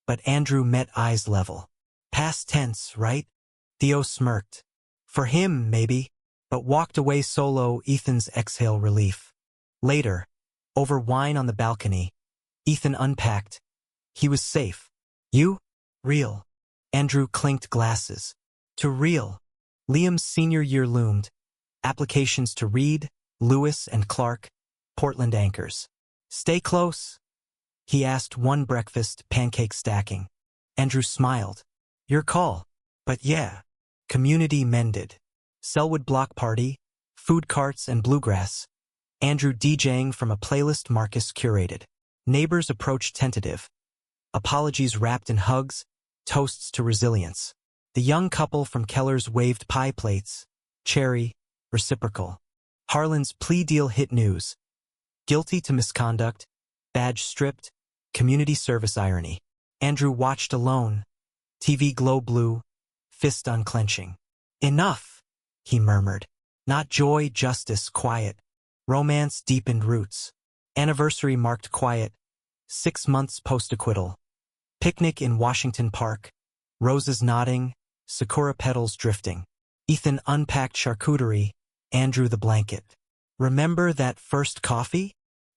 but Andrew met eyes level. Past tense, right? Theo smirked. For him, maybe, but walked away solo. Ethan's exhale relief. Later, over wine on the balcony, Ethan unpacked. He was safe. You? Real. Andrew clinked glasses. To real. Liam's senior year loomed. Applications to Reed, Lewis, and Clark, Portland anchors. Stay close? He asked one breakfast, pancake stacking. Andrew smiled. Your call. But yeah. Community mended. Selwood block party, food carts and bluegrass. Andrew DJing from a playlist Marcus curated. Neighbors approached tentative. Apologies wrapped in hugs, toasts to resilience. The young couple from Keller's waved pie plates, cherry, reciprocal. Harlan's plea deal hit news. Guilty to misconduct, badge stripped, community service irony. Andrew watched alone, TV glow blue, fist unclenching. Enough, he murmured. Not joy, justice, quiet. Romance deepened roots. Anniversary marked quiet. 6 months post-acquittal. Picnic in Washington Park. Roses nodding, sakura petals drifting. Ethan unpacked charcuterie, Andrew the blanket. Remember that first coffee?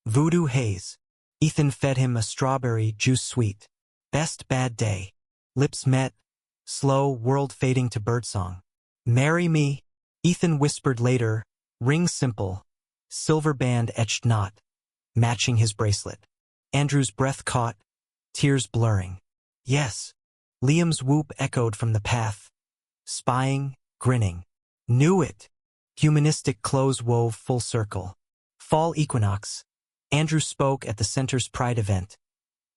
Voodoo haze. Ethan fed him a strawberry juice sweet. Best bad day. Lips met, slow, world fading to birdsong. Marry me, Ethan whispered later, ring simple, silver band etched knot, matching his bracelet. Andrew's breath caught, tears blurring. Yes. Liam's whoop echoed from the path. Spying, grinning. Knew it. Humanistic clothes wove full circle. Fall equinox. Andrew spoke at the center's Pride event.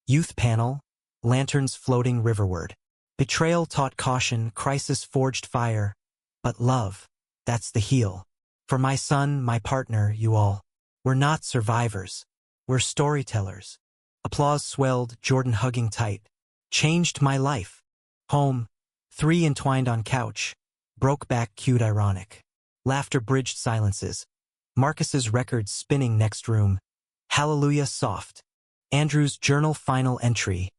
Youth panel, lanterns floating riverward. Betrayal taught caution, crisis forged fire. But love, that's the heal. For my son, my partner, you all. We're not survivors. We're storytellers. Applause swelled, Jordan hugging tight. Changed my life. Home, 3 entwined on couch. Broke back cued ironic. Laughter bridged silences. Marcus's record spinning next room. Hallelujah soft. Andrew's journal final entry.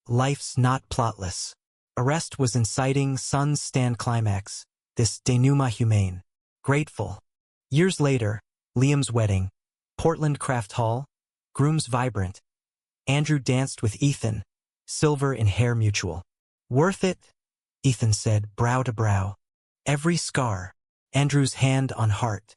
Life's not plotless. Arrest was inciting, son's stand climax. This denouement humane. Grateful. Years later, Liam's wedding. Portland Craft Hall. Grooms vibrant. Andrew danced with Ethan. Silver in hair mutual. Worth it? Ethan said, brow to brow. Every scar. Andrew's hand on heart.